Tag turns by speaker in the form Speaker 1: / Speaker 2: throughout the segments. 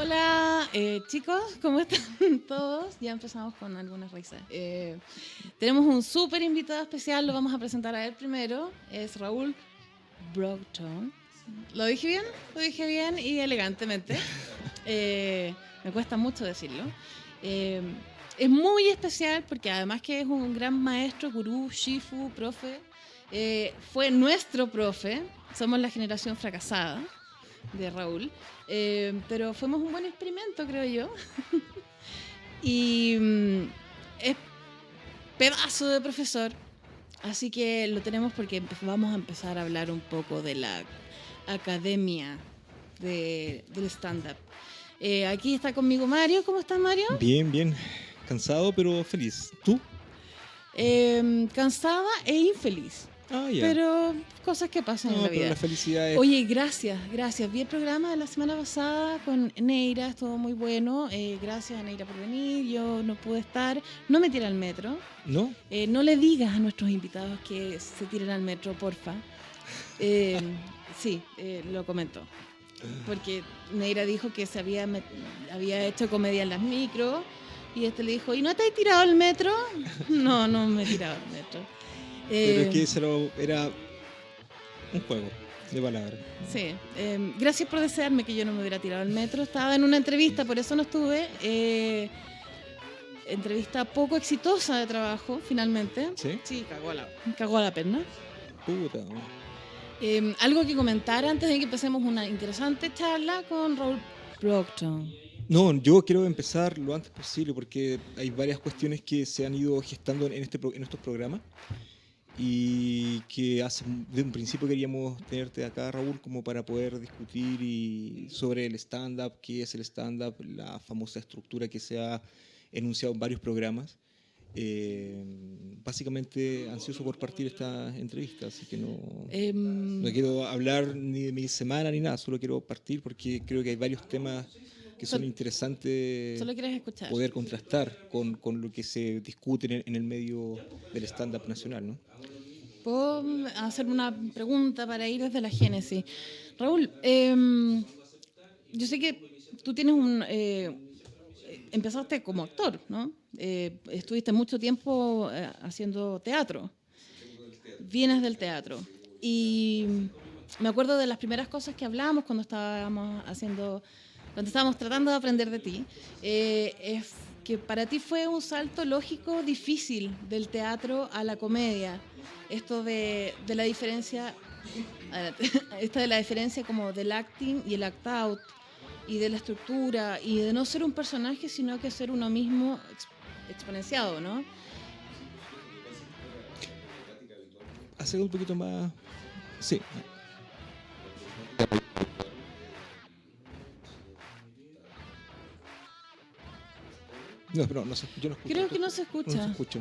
Speaker 1: Hola chicos, ¿cómo están todos? Ya empezamos con algunas risas. Tenemos un súper invitado especial, lo vamos a presentar a él primero. Es Raúl Brockton. ¿Lo dije bien? Lo dije bien y elegantemente. Me cuesta mucho decirlo. Eh, es muy especial porque además que es un gran maestro, gurú, shifu, profe. Fue nuestro profe. Somos la generación fracasada de Raúl. Pero fuimos un buen experimento, creo yo. Y es pedazo de profesor. Así que lo tenemos porque vamos a empezar a hablar un poco de la academia del stand-up. Aquí está conmigo Mario. ¿Cómo estás, Mario?
Speaker 2: Bien, bien. Cansado, pero feliz. ¿Tú?
Speaker 1: Cansada e infeliz.
Speaker 2: Ah, ya.
Speaker 1: Pero cosas que pasan en
Speaker 2: No,
Speaker 1: la
Speaker 2: pero
Speaker 1: vida.
Speaker 2: la felicidad es...
Speaker 1: Oye, gracias. Vi el programa de la semana pasada con Neira, estuvo muy bueno. Gracias a Neira por venir. Yo no pude estar. No me tiré al metro.
Speaker 2: ¿No?
Speaker 1: No le digas a nuestros invitados que se tiren al metro, porfa. Sí, lo comentó. Porque Neira dijo que se había hecho comedia en las micros. Y le dijo, ¿y no te has tirado al metro? No, no me he tirado al metro.
Speaker 2: Pero es que eso era un juego de palabras.
Speaker 1: Sí, gracias por desearme que yo no me hubiera tirado al metro. Estaba en una entrevista, por eso no estuve. Entrevista poco exitosa de trabajo, finalmente.
Speaker 2: ¿Sí?
Speaker 1: Sí, cagó a la pena.
Speaker 2: Puta.
Speaker 1: Algo que comentar antes de que empecemos una interesante charla con Raúl Brockton.
Speaker 2: No, yo quiero empezar lo antes posible porque hay varias cuestiones que se han ido gestando en estos programas y que de un principio queríamos tenerte acá, Raúl, como para poder discutir sobre el stand-up, qué es el stand-up, la famosa estructura que se ha enunciado en varios programas. Básicamente ansioso por partir esta entrevista, así que no quiero hablar ni de mi semana ni nada, solo quiero partir porque creo que hay varios temas que son interesantes
Speaker 1: Solo quieres escuchar.
Speaker 2: poder contrastar con lo que se discute en el medio del stand-up nacional, ¿no?
Speaker 1: ¿Puedo hacer una pregunta para ir desde la génesis? Raúl, yo sé que tú tienes empezaste como actor, ¿no? Estuviste mucho tiempo haciendo teatro. Vienes del teatro. Y me acuerdo de las primeras cosas que hablamos cuando estábamos tratando de aprender de ti, es que para ti fue un salto lógico difícil del teatro a la comedia. Esto de la diferencia, esta de la diferencia como del acting y el act out, y de la estructura, y de no ser un personaje, sino que ser uno mismo exponenciado, ¿no?
Speaker 2: Hacer un poquito más... Sí. No, pero no sé, yo no escucho.
Speaker 1: Creo que no se escucha.
Speaker 2: No se escucha.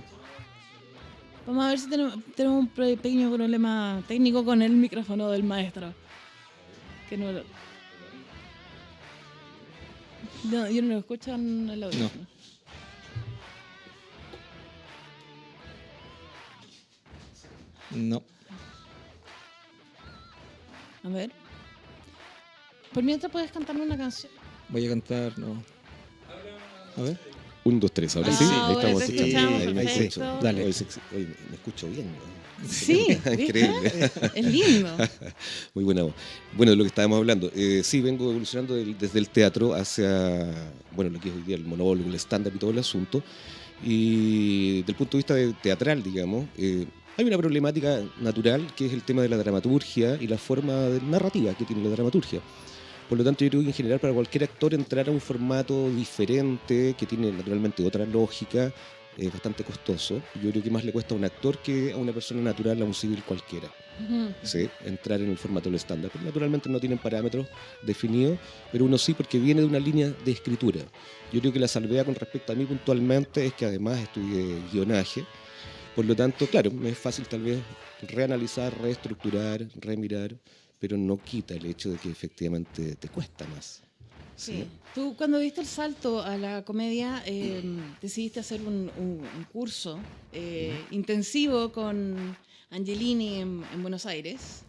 Speaker 1: Vamos a ver si tenemos un pequeño problema técnico con el micrófono del maestro. Que no, yo no lo escucho en el audio.
Speaker 2: No.
Speaker 1: A ver. Por mientras puedes cantarme una canción.
Speaker 2: Voy a cantar, no. A ver.
Speaker 3: 1, 2, 3, ahora sí, ahí
Speaker 1: ahora
Speaker 3: estamos
Speaker 1: te
Speaker 3: escuchando.
Speaker 1: escuchamos, perfecto.
Speaker 2: Dale.
Speaker 3: Hoy me escucho bien, ¿no?
Speaker 1: Sí,
Speaker 3: Increíble.
Speaker 1: Es lindo.
Speaker 3: Muy buena voz. Bueno, de lo que estábamos hablando. Sí, vengo evolucionando desde el teatro hacia, bueno, lo que es hoy día el monólogo, el stand-up y todo el asunto. Y desde el punto de vista teatral, digamos, hay una problemática natural que es el tema de la dramaturgia y la forma narrativa que tiene la dramaturgia. Por lo tanto, yo creo que en general para cualquier actor entrar a un formato diferente, que tiene naturalmente otra lógica, es bastante costoso. Yo creo que más le cuesta a un actor que a una persona natural, a un civil cualquiera. ¿Sí? Entrar en el formato del estándar. Naturalmente no tienen parámetros definidos, pero uno sí porque viene de una línea de escritura. Yo creo que la salvedad con respecto a mí puntualmente es que además estudié guionaje. Por lo tanto, claro, me es fácil tal vez reanalizar, reestructurar, remirar, pero no quita el hecho de que efectivamente te cuesta más.
Speaker 1: Sí. Tú cuando diste el salto a la comedia decidiste hacer un curso intensivo con Angelini en Buenos Aires.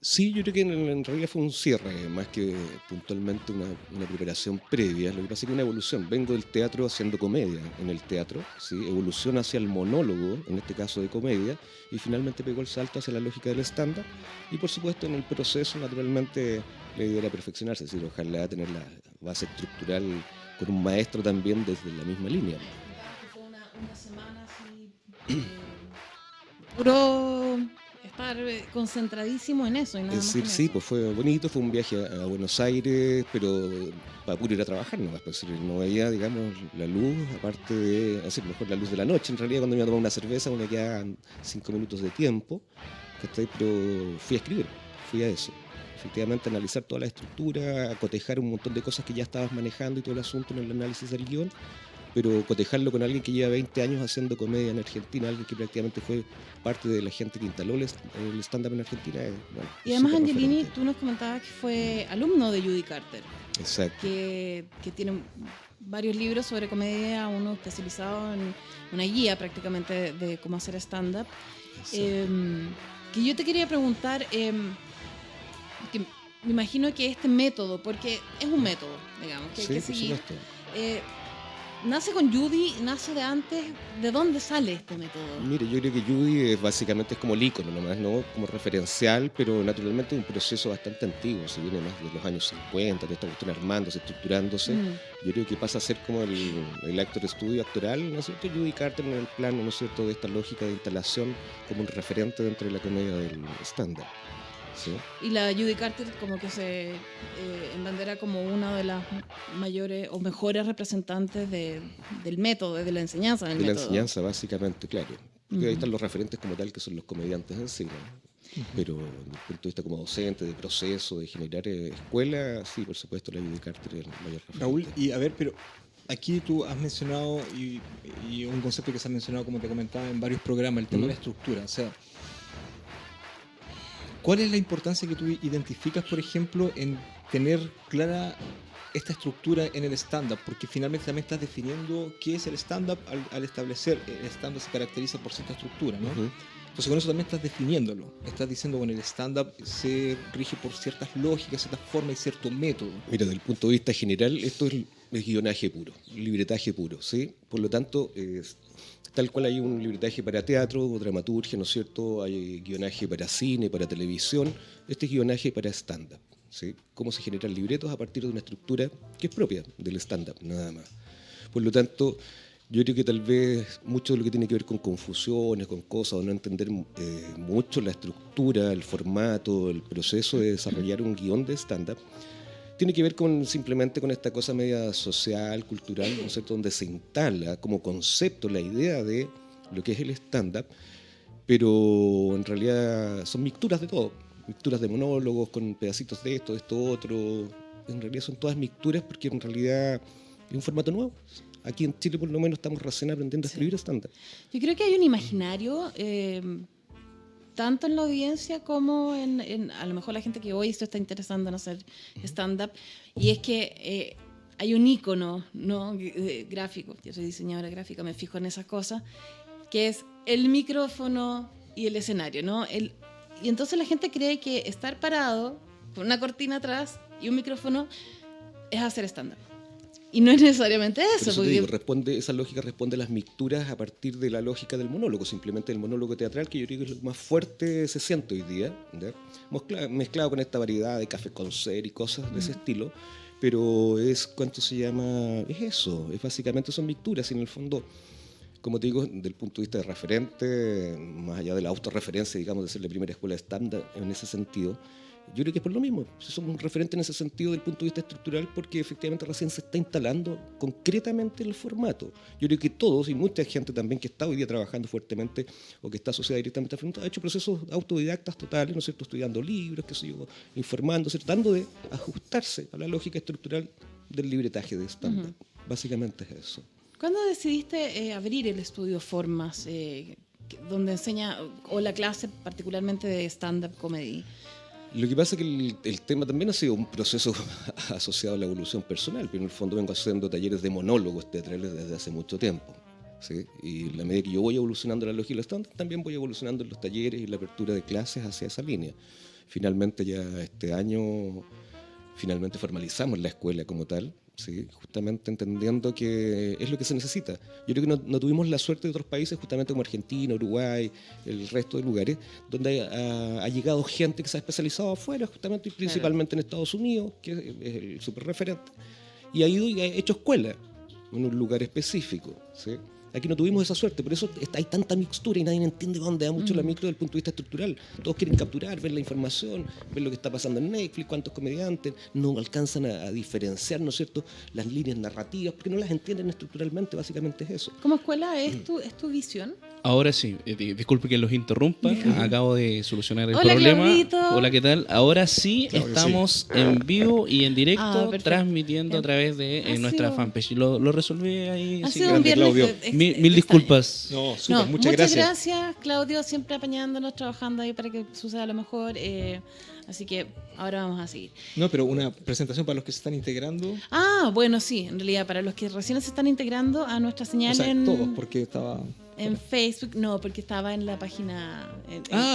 Speaker 3: Sí, yo creo que en realidad fue un cierre, más que puntualmente una preparación previa. Lo que pasa es que una evolución. Vengo del teatro haciendo comedia en el teatro, ¿sí? Evolución hacia el monólogo, en este caso de comedia, y finalmente pegó el salto hacia la lógica del stand-up. Y por supuesto en el proceso, naturalmente, la idea era perfeccionarse, es decir, ojalá tener la base estructural con un maestro también desde la misma línea.
Speaker 1: Fue una semana así, puro estar concentradísimo en eso y nada
Speaker 3: Es
Speaker 1: más.
Speaker 3: decir,
Speaker 1: En
Speaker 3: sí,
Speaker 1: eso.
Speaker 3: pues fue bonito, fue un viaje a Buenos Aires, pero para puro ir a trabajar nomás, pues, no veía, digamos, la luz, aparte de, así, mejor la luz de la noche, en realidad cuando me iba a tomar una cerveza me quedaban 5 minutos de tiempo, ¿cachai? Pero fui a escribir, fui a eso. Efectivamente, analizar toda la estructura, cotejar un montón de cosas que ya estabas manejando y todo el asunto en el análisis del guión, pero cotejarlo con alguien que lleva 20 años haciendo comedia en Argentina, alguien que prácticamente fue parte de la gente que instaló el stand-up en Argentina. Bueno,
Speaker 1: Y además
Speaker 3: súper
Speaker 1: Angelini,
Speaker 3: referente.
Speaker 1: tú nos comentabas que fue alumno de Judy Carter,
Speaker 3: Exacto.
Speaker 1: que tiene varios libros sobre comedia, uno especializado en una guía prácticamente de cómo hacer stand-up. Que yo te quería preguntar, que me imagino que este método, porque es un método, digamos, que hay
Speaker 3: Sí,
Speaker 1: que
Speaker 3: por
Speaker 1: seguir.
Speaker 3: supuesto.
Speaker 1: ¿Nace con Judy? ¿Nace de antes? ¿De dónde sale este método?
Speaker 3: Mire, yo creo que Judy básicamente es como el ícono nomás, ¿no? Como referencial, pero naturalmente un proceso bastante antiguo, se viene más de los años 50, de esta cuestión armándose, estructurándose. Yo creo que pasa a ser como el actor estudio actoral, ¿no es cierto? Judy Carter en el plano, ¿no es cierto?, de esta lógica de instalación como un referente dentro de la comedia del stand-up. ¿Sí?
Speaker 1: Y la Judy Carter como que se embandera como una de las mayores o mejores representantes del método, de la enseñanza del
Speaker 3: De la
Speaker 1: método.
Speaker 3: enseñanza, básicamente, claro. Porque ahí están los referentes como tal, que son los comediantes en sí, ¿no? Pero desde el punto de vista como docente, de proceso, de generar escuela, sí, por supuesto, la Judy Carter es el mayor referente.
Speaker 2: Raúl, y a ver, pero aquí tú has mencionado, y un concepto que se ha mencionado, como te comentaba, en varios programas, el tema de la estructura. O sea, ¿cuál es la importancia que tú identificas, por ejemplo, en tener clara esta estructura en el stand-up? Porque finalmente también estás definiendo qué es el stand-up al establecer. El stand-up se caracteriza por cierta estructura, ¿no? Entonces con eso también estás definiéndolo. Estás diciendo, bueno, el stand-up se rige por ciertas lógicas, ciertas formas y cierto método.
Speaker 3: Mira, desde el punto de vista general, esto es guionaje puro, libretaje puro, ¿sí? Por lo tanto, tal cual hay un libretaje para teatro o dramaturgia, ¿no es cierto? Hay guionaje para cine, para televisión. Este es guionaje para stand-up, ¿sí? Cómo se generan libretos a partir de una estructura que es propia del stand-up, nada más. Por lo tanto, yo creo que tal vez mucho de lo que tiene que ver con confusiones, con cosas, o no entender mucho la estructura, el formato, el proceso de desarrollar un guión de stand-up, tiene que ver simplemente con esta cosa media social, cultural, ¿no es cierto?, donde se instala como concepto la idea de lo que es el stand-up, pero en realidad son mixturas de todo, mixturas de monólogos con pedacitos de esto, otro. En realidad son todas mixturas porque en realidad es un formato nuevo. Aquí en Chile por lo menos estamos recién aprendiendo a escribir stand-up.
Speaker 1: Yo creo que hay un imaginario, tanto en la audiencia como en a lo mejor la gente que hoy esto está interesando en hacer stand-up, y es que hay un ícono, ¿no?, gráfico. Yo soy diseñadora gráfica, me fijo en esas cosas, que es el micrófono y el escenario, ¿no? Y entonces la gente cree que estar parado con una cortina atrás y un micrófono es hacer stand-up. Y no es necesariamente eso.
Speaker 3: Por eso
Speaker 1: porque...
Speaker 3: te digo, esa lógica responde a las mixturas a partir de la lógica del monólogo, simplemente el monólogo teatral, que yo creo que es lo más fuerte se siente hoy día, ¿ya? Mezclado con esta variedad de café con ser y cosas de ese estilo, pero es, ¿cuánto se llama? Es eso, es básicamente son mixturas, y en el fondo, como te digo, del punto de vista de referente, más allá de la autorreferencia, digamos, de ser la primera escuela de stand-up en ese sentido, yo creo que es por lo mismo. Somos un referente en ese sentido del punto de vista estructural porque efectivamente recién se está instalando concretamente el formato. Yo creo que todos y mucha gente también que está hoy día trabajando fuertemente o que está asociada directamente al formato ha hecho procesos autodidactas totales, ¿no es cierto?, estudiando libros, qué sé yo, informándose, tratando de ajustarse a la lógica estructural del libretaje de stand-up. Básicamente es eso.
Speaker 1: ¿Cuándo decidiste abrir el estudio Formas, donde enseña, o la clase particularmente de stand-up comedy?
Speaker 3: Lo que pasa es que el tema también ha sido un proceso asociado a la evolución personal, pero en el fondo vengo haciendo talleres de monólogos teatrales desde hace mucho tiempo. ¿sí? Y en la medida que yo voy evolucionando en la lógica del stand-up, también voy evolucionando en los talleres y la apertura de clases hacia esa línea. Finalmente ya este año formalizamos la escuela como tal, ¿sí? Justamente entendiendo que es lo que se necesita. Yo creo que no tuvimos la suerte de otros países, justamente como Argentina, Uruguay, el resto de lugares, donde ha llegado gente que se ha especializado afuera, justamente y principalmente en Estados Unidos, que es el súper referente, y ha ido y ha hecho escuela en un lugar específico, ¿sí? Aquí no tuvimos esa suerte, por eso hay tanta mixtura y nadie entiende dónde da mucho la micro desde el punto de vista estructural. Todos quieren capturar, ver la información, ver lo que está pasando en Netflix, cuántos comediantes, no alcanzan a diferenciar, ¿no es cierto?, las líneas narrativas, porque no las entienden estructuralmente, básicamente es eso.
Speaker 1: Como escuela, ¿es tu visión?
Speaker 4: Ahora sí, disculpe que los interrumpa, acabo de solucionar el
Speaker 1: Hola,
Speaker 4: problema.
Speaker 1: Claudito.
Speaker 4: Hola, ¿qué tal? Ahora sí
Speaker 2: Claro que
Speaker 4: estamos en vivo y en directo,
Speaker 1: Perfecto.
Speaker 4: transmitiendo a través de
Speaker 1: Ha
Speaker 4: nuestra
Speaker 1: sido-
Speaker 4: fanpage. Lo resolví ahí.
Speaker 1: Ha
Speaker 4: sí,
Speaker 1: sido un
Speaker 4: grande,
Speaker 1: viernes
Speaker 4: Claudio. Mil
Speaker 1: extraño.
Speaker 4: disculpas.
Speaker 2: No, súper,
Speaker 1: No,
Speaker 2: muchas
Speaker 1: gracias, Claudio, siempre apañándonos, trabajando ahí para que suceda lo mejor. Así que ahora vamos a seguir.
Speaker 2: No, pero una presentación para los que se están integrando.
Speaker 1: Bueno, sí, en realidad, para los que recién se están integrando a nuestra señal
Speaker 2: O sea,
Speaker 1: en,
Speaker 2: todos, porque estaba...
Speaker 1: en Facebook, no, porque estaba en la página.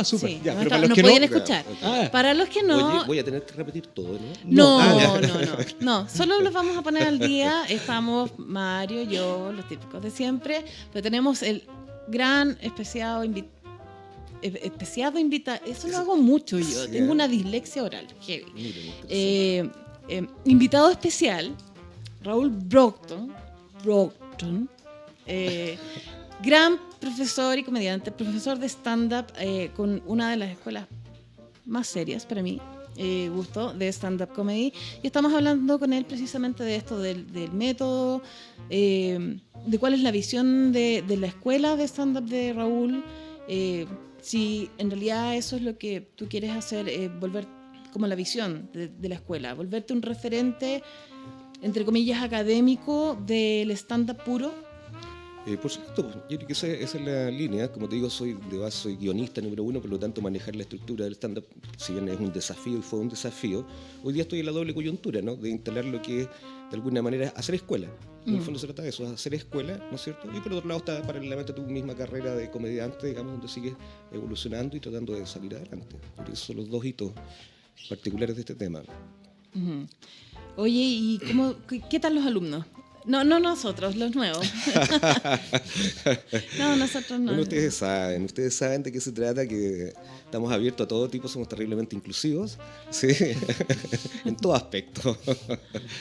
Speaker 2: Súper,
Speaker 1: sí,
Speaker 2: ya,
Speaker 1: no,
Speaker 2: pero para los
Speaker 1: no
Speaker 2: que
Speaker 1: podían
Speaker 2: no-
Speaker 1: escuchar.
Speaker 2: Ah,
Speaker 1: Para los que no.
Speaker 3: Oye, voy a tener que repetir todo, ¿no?
Speaker 1: No, solo los vamos a poner al día. Estamos Mario, yo, los típicos de siempre, pero tenemos el gran especiado invitado. Eso lo hago mucho yo.
Speaker 3: Sí.
Speaker 1: Tengo una dislexia oral. Heavy.
Speaker 3: Miren,
Speaker 1: Invitado especial, Raúl Brockton. Gran profesor y comediante, profesor de stand-up con una de las escuelas más serias para mí, gusto, de stand-up comedy. Y estamos hablando con él precisamente de esto, del método, de cuál es la visión de la escuela de stand-up de Raúl. Si en realidad eso es lo que tú quieres hacer, volver como la visión de la escuela, volverte un referente, entre comillas, académico del stand-up puro.
Speaker 3: Por supuesto, yo creo que esa es la línea. Como te digo, soy guionista número uno, por lo tanto manejar la estructura del stand-up, si bien es un desafío y fue un desafío, hoy día estoy en la doble coyuntura, ¿no?, de instalar lo que es, de alguna manera, hacer escuela. En el fondo se trata de eso, hacer escuela, ¿no es cierto? Y por otro lado está paralelamente tu misma carrera de comediante, digamos, donde sigues evolucionando y tratando de salir adelante. Por eso son los dos hitos particulares de este tema.
Speaker 1: Ujú. Oye, ¿y qué tal los alumnos? No nosotros, los nuevos. No, nosotros no.
Speaker 3: Bueno, ustedes saben de qué se trata, que estamos abiertos a todo tipo, somos terriblemente inclusivos, ¿sí? En todo aspecto,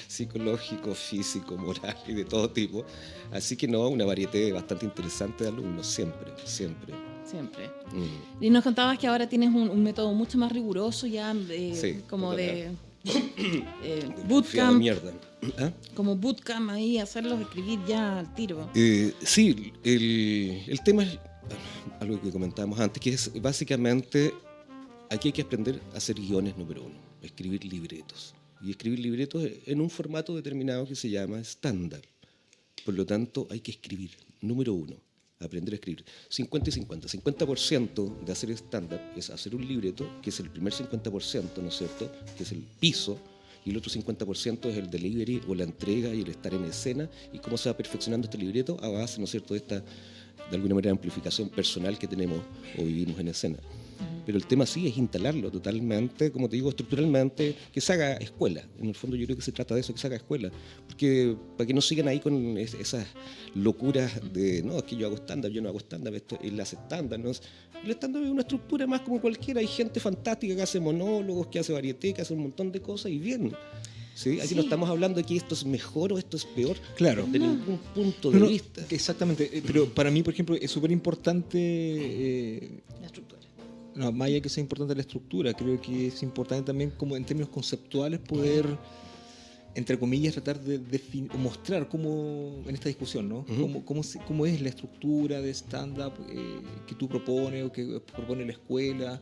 Speaker 3: psicológico, físico, moral y de todo tipo. Así que no, una variedad bastante interesante de alumnos, siempre.
Speaker 1: Siempre.
Speaker 3: Mm.
Speaker 1: Y nos contabas que ahora tienes un método mucho más riguroso ya,
Speaker 3: Sí,
Speaker 1: como
Speaker 3: total.
Speaker 1: de
Speaker 3: Fiado
Speaker 1: bootcamp,
Speaker 3: mierda. ¿Ah?
Speaker 1: como bootcamp ahí, hacerlos escribir ya al tiro.
Speaker 3: Sí, el tema es algo que comentábamos antes, que es básicamente, aquí hay que aprender a hacer guiones número uno, escribir libretos. Y escribir libretos en un formato determinado que se llama stand-up. Por lo tanto, hay que escribir, número uno, aprender a escribir. 50 y 50. 50% de hacer stand-up es hacer un libreto, que es el primer 50%, ¿no es cierto?, que es el piso, y el otro 50% es el delivery o la entrega y el estar en escena y cómo se va perfeccionando este libreto a base, ¿no es cierto?, de esta, de alguna manera, amplificación personal que tenemos o vivimos en escena. Pero el tema sí es instalarlo totalmente, como te digo, estructuralmente, que se haga escuela. En el fondo yo creo que se trata de eso, que se haga escuela. Porque para que no sigan ahí con esas locuras de, no, es que yo hago stand-up, yo no hago stand-up, él hace stand-up. ¿No? El stand-up es una estructura más como cualquiera. Hay gente fantástica que hace monólogos, que hace varieté, que hace un montón de cosas y bien. ¿Sí? Aquí
Speaker 1: Sí.
Speaker 3: no estamos hablando de que esto es mejor o esto es peor,
Speaker 2: Claro.
Speaker 3: de ningún punto de
Speaker 2: No,
Speaker 3: vista.
Speaker 2: exactamente, pero para mí, por ejemplo, es súper importante,
Speaker 1: La estructura.
Speaker 2: no, más allá que sea importante la estructura, creo que es importante también como en términos conceptuales poder, entre comillas, tratar de o mostrar cómo, en esta discusión, ¿no?
Speaker 3: Ujú.
Speaker 2: Cómo es la estructura de stand-up que tú propones o que propone la escuela.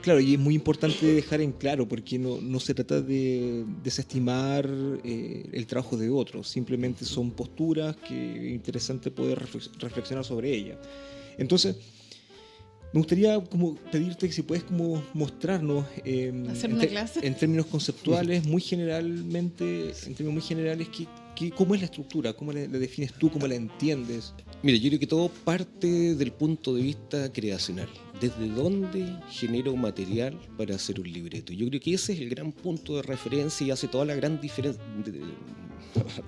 Speaker 2: Claro, y es muy importante dejar en claro, porque no se trata de desestimar el trabajo de otros, simplemente son posturas que es interesante poder reflexionar sobre ellas. Entonces, me gustaría como pedirte que si puedes como mostrarnos
Speaker 1: ¿Hacer una clase?
Speaker 2: en términos conceptuales, muy generalmente, en términos muy generales, cómo es la estructura, cómo la defines tú, cómo la entiendes.
Speaker 3: Mira, yo creo que todo parte del punto de vista creacional. ¿Desde dónde genero material para hacer un libreto? Yo creo que ese es el gran punto de referencia y hace toda la gran diferencia,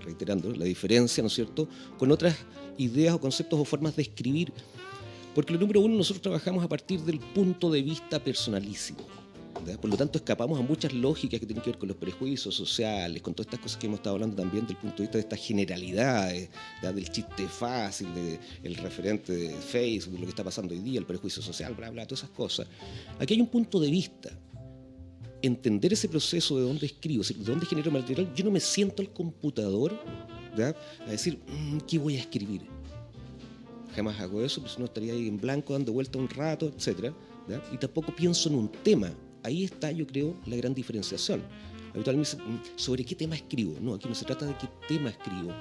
Speaker 3: reiterando, la diferencia, ¿no es cierto?, con otras ideas o conceptos o formas de escribir. Porque lo número uno, nosotros trabajamos a partir del punto de vista personalísimo. ¿Verdad? Por lo tanto, escapamos a muchas lógicas que tienen que ver con los prejuicios sociales, con todas estas cosas que hemos estado hablando también del punto de vista de estas generalidades, ¿verdad? Del chiste fácil, del referente de Facebook, de lo que está pasando hoy día, el prejuicio social, bla, bla, todas esas cosas. Aquí hay un punto de vista. Entender ese proceso de dónde escribo, de dónde genero material. Yo no me siento al computador, ¿verdad?, a decir, ¿qué voy a escribir? Jamás hago eso, pues no estaría ahí en blanco dando vuelta un rato, etc. Y tampoco pienso en un tema. Ahí está, yo creo, la gran diferenciación. Habitualmente me dicen, ¿sobre qué tema escribo? No, aquí no se trata de qué tema escribo,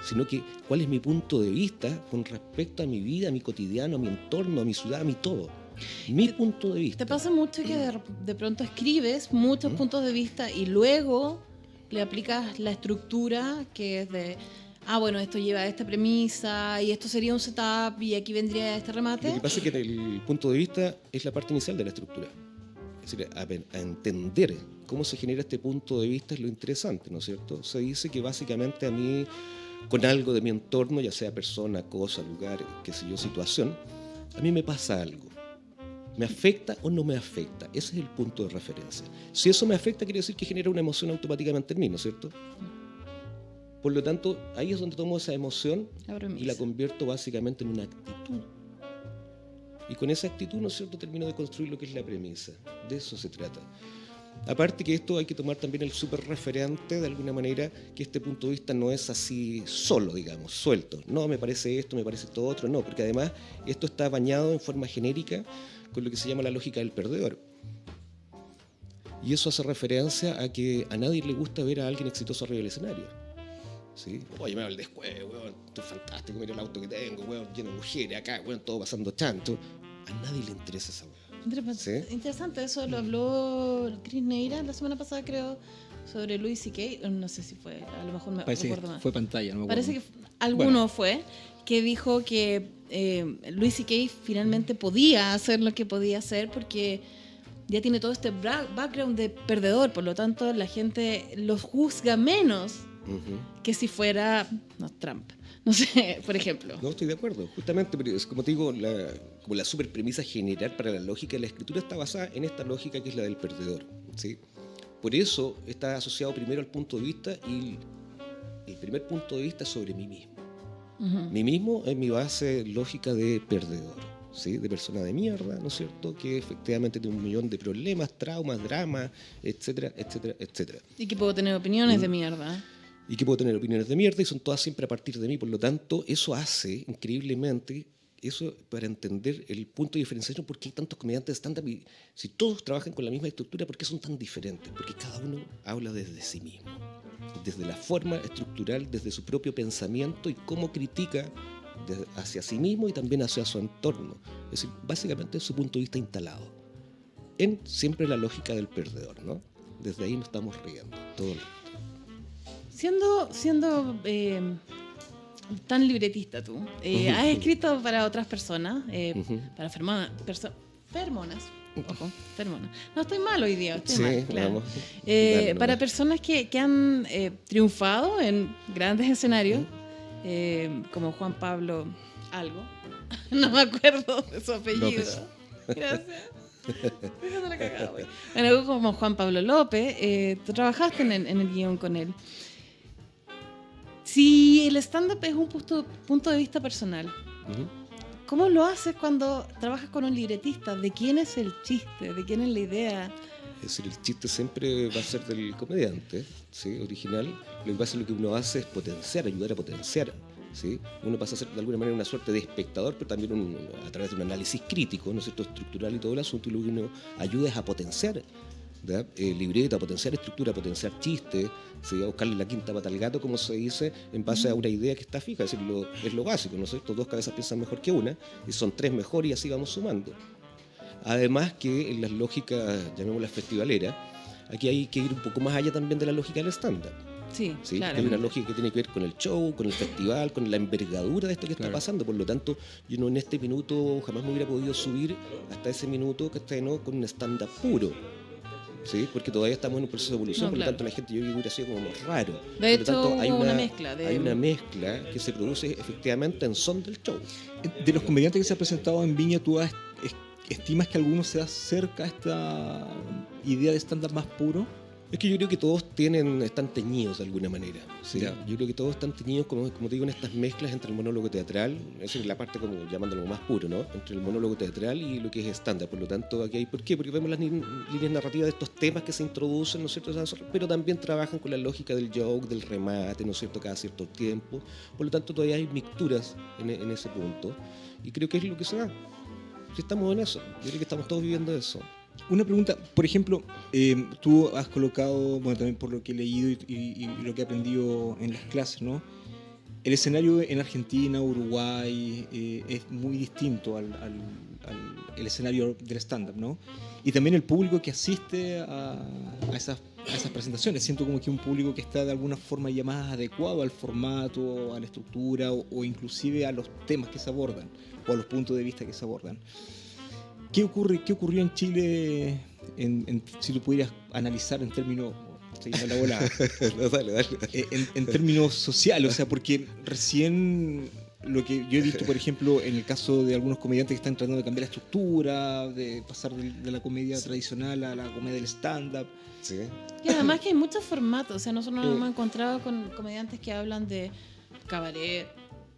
Speaker 3: sino que cuál es mi punto de vista con respecto a mi vida, a mi cotidiano, a mi entorno, a mi ciudad, a mi todo. Mi punto de vista.
Speaker 1: ¿Te pasa mucho que de pronto escribes muchos puntos de vista y luego le aplicas la estructura que es de, bueno, esto lleva a esta premisa y esto sería un setup y aquí vendría este remate?
Speaker 3: Lo que pasa es que el punto de vista es la parte inicial de la estructura. Es decir, a entender cómo se genera este punto de vista es lo interesante, ¿no es cierto? Se dice que básicamente a mí, con algo de mi entorno, ya sea persona, cosa, lugar, qué sé yo, situación, a mí me pasa algo. ¿Me afecta o no me afecta? Ese es el punto de referencia. Si eso me afecta, quiere decir que genera una emoción automáticamente en mí, ¿no es cierto? Por lo tanto, ahí es donde tomo esa emoción y la convierto básicamente en una actitud. Y con esa actitud, ¿no es cierto?, termino de construir lo que es la premisa. De eso se trata. Aparte que esto hay que tomar también el súper referente, de alguna manera, que este punto de vista no es así solo, digamos, suelto. No, me parece esto, me parece esto otro, no, porque además esto está bañado en forma genérica con lo que se llama la lógica del perdedor. Y eso hace referencia a que a nadie le gusta ver a alguien exitoso arriba del escenario. ¿Sí? Oye, me va el descueve, weón, esto es fantástico, mira el auto que tengo, weón, lleno de mujeres acá, weón, todo pasando chanto. A nadie le interesa esa weón. ¿Sí?
Speaker 1: Interesante, eso lo habló Chris Neira la semana pasada, creo, sobre Louis C.K. No sé si fue, a lo mejor me recuerdo más.
Speaker 2: Fue pantalla, no me
Speaker 1: Parece
Speaker 2: acuerdo.
Speaker 1: que alguno fue, que dijo que Louis C.K. finalmente podía hacer lo que podía hacer porque ya tiene todo este background de perdedor, por lo tanto la gente los juzga menos que si fuera Trump. No sé, por ejemplo.
Speaker 3: No, estoy de acuerdo, justamente, pero es como te digo, como la super premisa general para la lógica de la escritura está basada en esta lógica que es la del perdedor, ¿sí? Por eso está asociado primero al punto de vista y el primer punto de vista es sobre mí mismo. Mí mismo es mi base lógica de perdedor, ¿sí? De persona de mierda, ¿no es cierto? Que efectivamente tiene un millón de problemas, traumas, dramas, etcétera, etcétera, etcétera.
Speaker 1: Y que puedo tener opiniones de mierda.
Speaker 3: Y que puedo tener opiniones de mierda y son todas siempre a partir de mí. Por lo tanto, eso hace, increíblemente, eso para entender el punto de diferenciación, por qué hay tantos comediantes de stand-up y si todos trabajan con la misma estructura, ¿por qué son tan diferentes? Porque cada uno habla desde sí mismo, desde la forma estructural, desde su propio pensamiento y cómo critica hacia sí mismo y también hacia su entorno. Es decir, básicamente su punto de vista instalado en siempre la lógica del perdedor, ¿no? Desde ahí nos estamos riendo todo el rato.
Speaker 1: Siendo tan libretista tú, has escrito para otras personas, para fermonas. Ojo, fermonas. No, estoy mal hoy día, estoy mal, claro.
Speaker 3: Vamos.
Speaker 1: Para personas que han triunfado en grandes escenarios, como Juan Pablo algo, no me acuerdo de su apellido.
Speaker 3: López.
Speaker 1: Gracias. Bueno, como Juan Pablo López, tú trabajaste en el guión con él. Si el stand-up es un punto de vista personal, ¿cómo lo haces cuando trabajas con un libretista? ¿De quién es el chiste? ¿De quién es la idea?
Speaker 3: Es decir, el chiste siempre va a ser del comediante, ¿sí? Original. Lo que pasa es lo que uno hace es potenciar, ayudar a potenciar, ¿sí? Uno pasa a ser de alguna manera una suerte de espectador, pero también a través de un análisis crítico, ¿no es cierto?, estructural y todo el asunto, y lo que uno ayuda es a potenciar, libreta, a potenciar estructura, a potenciar chistes, ¿sí? A buscarle la quinta pata al gato, como se dice, en base a una idea que está fija. Es decir, es lo básico, ¿no es cierto? Dos cabezas piensan mejor que una, y son tres mejor y así vamos sumando. Además que en las lógicas, llamémoslas festivaleras, aquí hay que ir un poco más allá también de la lógica del estándar.
Speaker 1: Sí,
Speaker 3: ¿sí?
Speaker 1: claro.
Speaker 3: Hay una lógica que tiene que ver con el show, con el festival, con la envergadura de esto que está pasando. Por lo tanto, yo no en este minuto jamás me hubiera podido subir hasta ese minuto que ¿no? con un stand-up puro. ¿Sí? Porque todavía estamos en un proceso de evolución, por lo tanto la gente yo creo que hubiera sido como raro.
Speaker 1: De hecho,
Speaker 3: por lo tanto, hay
Speaker 1: hubo una mezcla.
Speaker 3: Hay una mezcla que se produce efectivamente en son del show.
Speaker 2: De los comediantes que se han presentado en Viña, ¿tú estimas que alguno se acerca a esta idea de stand-up más puro?
Speaker 3: Es que yo creo que todos están teñidos de alguna manera. ¿Sí? Yo creo que todos están teñidos, como te digo, en estas mezclas entre el monólogo teatral, esa es la parte como llamándolo más puro, ¿no? Entre el monólogo teatral y lo que es estándar. Por lo tanto, aquí hay, ¿por qué? Porque vemos las líneas narrativas de estos temas que se introducen, ¿no es cierto? Pero también trabajan con la lógica del joke, del remate, ¿no es cierto? Cada cierto tiempo. Por lo tanto, todavía hay mixturas en ese punto. Y creo que es lo que se da. Si estamos en eso, yo creo que estamos todos viviendo eso.
Speaker 2: Una pregunta, por ejemplo, tú has colocado, bueno, también por lo que he leído y lo que he aprendido en las clases, ¿no? El escenario en Argentina, Uruguay, es muy distinto al el escenario del stand-up, ¿no? Y también el público que asiste a esas presentaciones. Siento como que un público que está de alguna forma ya más adecuado al formato, a la estructura o inclusive a los temas que se abordan o a los puntos de vista que se abordan. ¿Qué ocurrió en Chile, si tú pudieras analizar en términos, siguiendo la bola,
Speaker 3: no, dale.
Speaker 2: En términos sociales? O sea, porque recién lo que yo he visto, por ejemplo, en el caso de algunos comediantes que están tratando de cambiar la estructura, de pasar de la comedia tradicional a la comedia del stand-up.
Speaker 3: Sí.
Speaker 1: Y además que hay muchos formatos. O sea, nosotros nos hemos encontrado con comediantes que hablan de cabaret,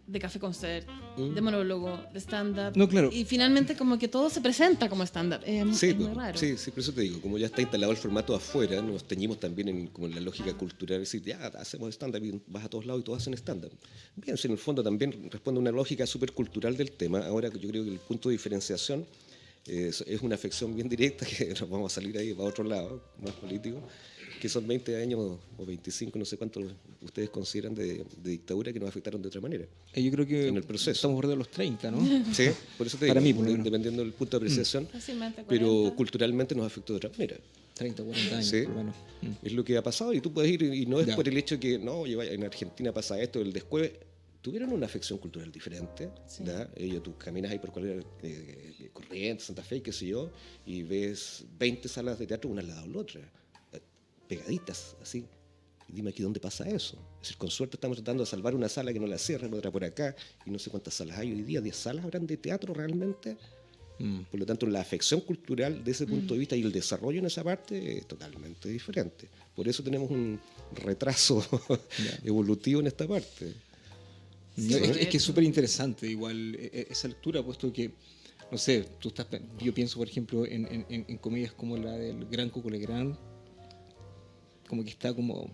Speaker 1: de café concert, de monólogo, de stand-up.
Speaker 2: No, claro.
Speaker 1: Y finalmente como que todo se presenta como stand-up.
Speaker 3: Sí,
Speaker 1: es muy raro.
Speaker 3: sí, por eso te digo, como ya está instalado el formato afuera, nos teñimos también como en la lógica cultural, es decir, ya hacemos stand-up y vas a todos lados y todos hacen stand-up. Bien, si en el fondo también responde a una lógica súper cultural del tema. Ahora yo creo que el punto de diferenciación es una afección bien directa, que nos vamos a salir ahí para otro lado, más político, que son 20 años o 25, no sé cuántos ustedes consideran de dictadura que nos afectaron de otra manera.
Speaker 2: Yo creo que
Speaker 3: en el proceso.
Speaker 2: Estamos borde de los 30, ¿no?
Speaker 3: Sí, por eso te
Speaker 2: Para
Speaker 3: digo,
Speaker 2: mí, por lo menos.
Speaker 3: dependiendo del punto de apreciación,
Speaker 1: Fácilmente 40.
Speaker 3: pero culturalmente nos afectó de otra manera.
Speaker 2: 30, 40 años,
Speaker 3: Sí.
Speaker 2: por lo menos.
Speaker 3: Es lo que ha pasado y tú puedes ir, y no es
Speaker 2: Ya.
Speaker 3: por el hecho que no, en Argentina pasa esto, el descueve. Tuvieron una afección cultural diferente.
Speaker 1: Sí.
Speaker 3: ¿Da? Tú caminas ahí por cualquier Corrientes, Santa Fe, qué sé yo, y ves 20 salas de teatro una al lado de la otra, pegaditas, así. Y dime aquí dónde pasa eso. Es decir, con suerte estamos tratando de salvar una sala que no la cierran, otra por acá, y no sé cuántas salas hay hoy día. ¿10 salas habrán de teatro realmente? Por lo tanto, la afección cultural de ese punto de vista y el desarrollo en esa parte es totalmente diferente. Por eso tenemos un retraso evolutivo en esta parte.
Speaker 1: Sí,
Speaker 2: Es que es súper interesante igual esa lectura, puesto que, no sé, yo pienso, por ejemplo, en comedias como la del Gran Coco Legrand, como que está como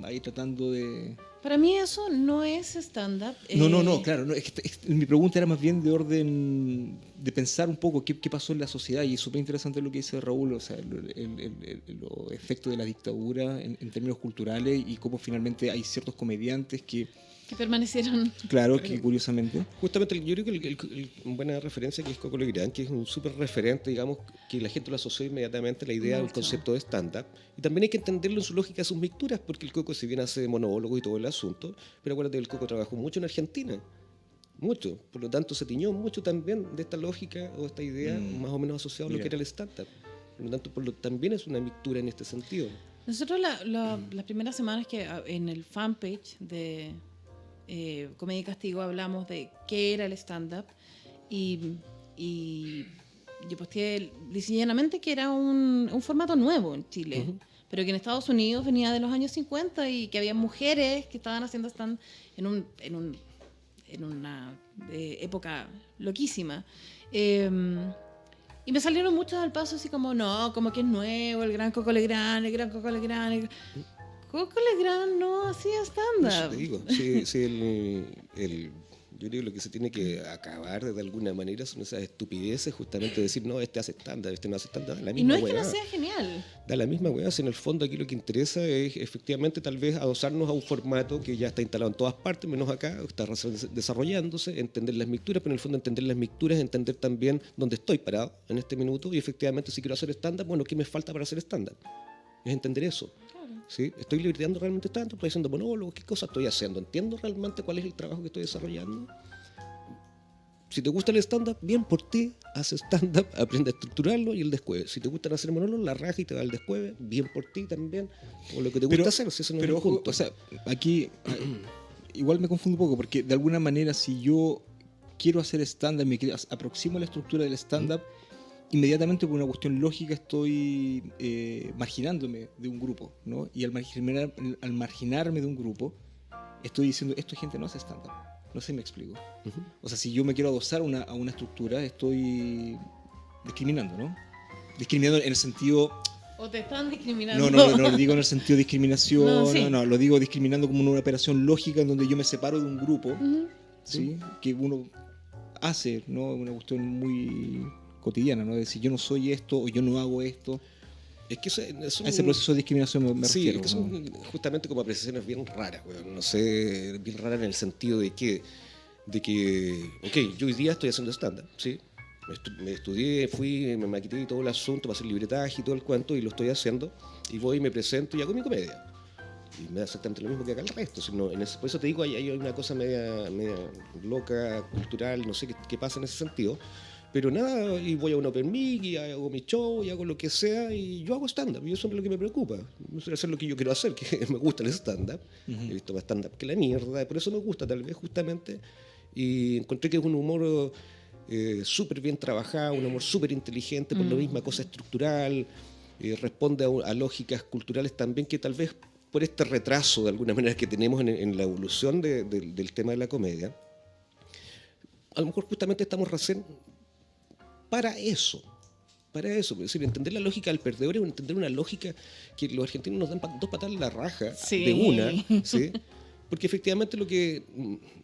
Speaker 2: ahí tratando de...
Speaker 1: Para mí eso no es stand-up.
Speaker 2: No, claro. No, mi pregunta era más bien de orden de pensar un poco qué pasó en la sociedad, y es súper interesante lo que dice Raúl, o sea, los efectos de la dictadura en términos culturales y cómo finalmente hay ciertos comediantes que
Speaker 1: permanecieron.
Speaker 2: Claro, que curiosamente.
Speaker 3: Justamente, yo creo que una buena referencia que es Coco Legrand, que es un súper referente, digamos, que la gente lo asocia inmediatamente a la idea del concepto de stand-up. Y también hay que entenderlo en su lógica de sus mixturas, porque el Coco, si bien hace monólogo y todo el asunto, pero acuérdate que el Coco trabajó mucho en Argentina. Mucho. Por lo tanto, se tiñó mucho también de esta lógica o esta idea más o menos asociada a lo que era el stand-up. Por lo tanto, también es una mixtura en este sentido.
Speaker 1: Nosotros las primeras semanas que en el fanpage de Comedia y Castigo hablamos de qué era el stand-up y yo posteé llanamente que era un formato nuevo en Chile, pero que en Estados Unidos venía de los años 50 y que había mujeres que estaban haciendo stand en una época loquísima. Y me salieron muchos al paso así como, no, como que es nuevo, el gran Coco Legrand. Coco Legrand no hacía
Speaker 3: Eso
Speaker 1: stand-up.
Speaker 3: te digo, yo creo que lo que se tiene que acabar de alguna manera son esas estupideces, justamente decir, no, este hace stand-up, este no hace stand-up, la misma
Speaker 1: Y no es
Speaker 3: hueá.
Speaker 1: que no sea genial.
Speaker 3: Da la misma hueá, si en el fondo aquí lo que interesa es efectivamente tal vez adosarnos a un formato que ya está instalado en todas partes, menos acá, está desarrollándose, entender las mixturas, pero en el fondo entender las mixturas es entender también dónde estoy parado en este minuto y efectivamente si quiero hacer stand-up, bueno, ¿qué me falta para hacer stand-up? Es entender eso.
Speaker 1: Claro.
Speaker 3: ¿sí? ¿Estoy libreteando realmente tanto? ¿Estoy haciendo monólogos? ¿Qué cosa estoy haciendo? ¿Entiendo realmente cuál es el trabajo que estoy desarrollando? Si te gusta el stand-up, bien por ti, haz stand-up, aprende a estructurarlo y el descueve. Si te gusta hacer monólogos, la raja y te da el descueve, bien por ti también, o lo que te gusta hacer, si eso no es el
Speaker 2: ojo,
Speaker 3: punto.
Speaker 2: o sea, aquí igual me confundo un poco, porque de alguna manera si yo quiero hacer stand-up, me aproximo a la estructura del stand-up, inmediatamente por una cuestión lógica estoy marginándome de un grupo, ¿no? Y al marginarme de un grupo, estoy diciendo, esto gente no hace stand-up. No sé si me explico.
Speaker 3: Ujú.
Speaker 2: O sea, si yo me quiero adosar a una estructura, estoy discriminando, ¿no? Discriminando en el sentido...
Speaker 1: ¿O te están discriminando?
Speaker 2: No, lo digo en el sentido de discriminación,
Speaker 1: No, sí.
Speaker 2: lo digo discriminando como una operación lógica en donde yo me separo de un grupo,
Speaker 1: Ujú.
Speaker 2: ¿sí? Que uno hace, ¿no? Una cuestión muy cotidiana, ¿no? De decir, yo no soy esto o yo no hago esto.
Speaker 3: Es que es
Speaker 2: A ese proceso de discriminación me
Speaker 3: sí,
Speaker 2: refiero.
Speaker 3: es que son justamente como apreciaciones bien raras, weón. No sé, bien raras en el sentido de que, ok, yo hoy día estoy haciendo stand-up, ¿sí? Me estudié, fui, me maquité y todo el asunto para hacer libretaje y todo el cuento, y lo estoy haciendo, y voy y me presento y hago mi comedia. Y me da exactamente lo mismo que acá el resto. Sino por eso te digo, hay una cosa media loca, cultural, no sé qué pasa en ese sentido. Pero nada, y voy a un open mic y hago mi show y hago lo que sea y yo hago stand-up, y eso es lo que me preocupa. No sé hacer lo que yo quiero hacer, que me gusta el stand-up. He visto más stand-up que la mierda, por eso me gusta tal vez justamente. Y encontré que es un humor súper bien trabajado, un humor súper inteligente, por la misma cosa estructural, responde a lógicas culturales también que tal vez por este retraso de alguna manera que tenemos en la evolución del tema de la comedia, a lo mejor justamente estamos recién para eso, es decir, entender la lógica del perdedor es entender una lógica que los argentinos nos dan dos patadas en la raja
Speaker 1: Sí.
Speaker 3: de una, ¿sí? Porque efectivamente lo que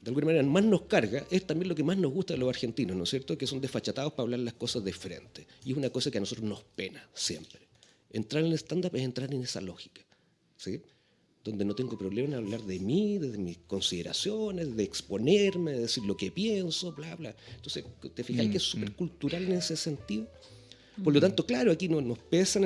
Speaker 3: de alguna manera más nos carga es también lo que más nos gusta de los argentinos, ¿no es cierto? Que son desfachatados para hablar las cosas de frente, y es una cosa que a nosotros nos pena siempre. Entrar en el stand-up es entrar en esa lógica, ¿sí? Donde no tengo problema en hablar de mí, de mis consideraciones, de exponerme, de decir lo que pienso, bla, bla. Entonces, ¿te fijáis que es súper cultural en ese sentido? Por lo tanto, claro, aquí nos pesan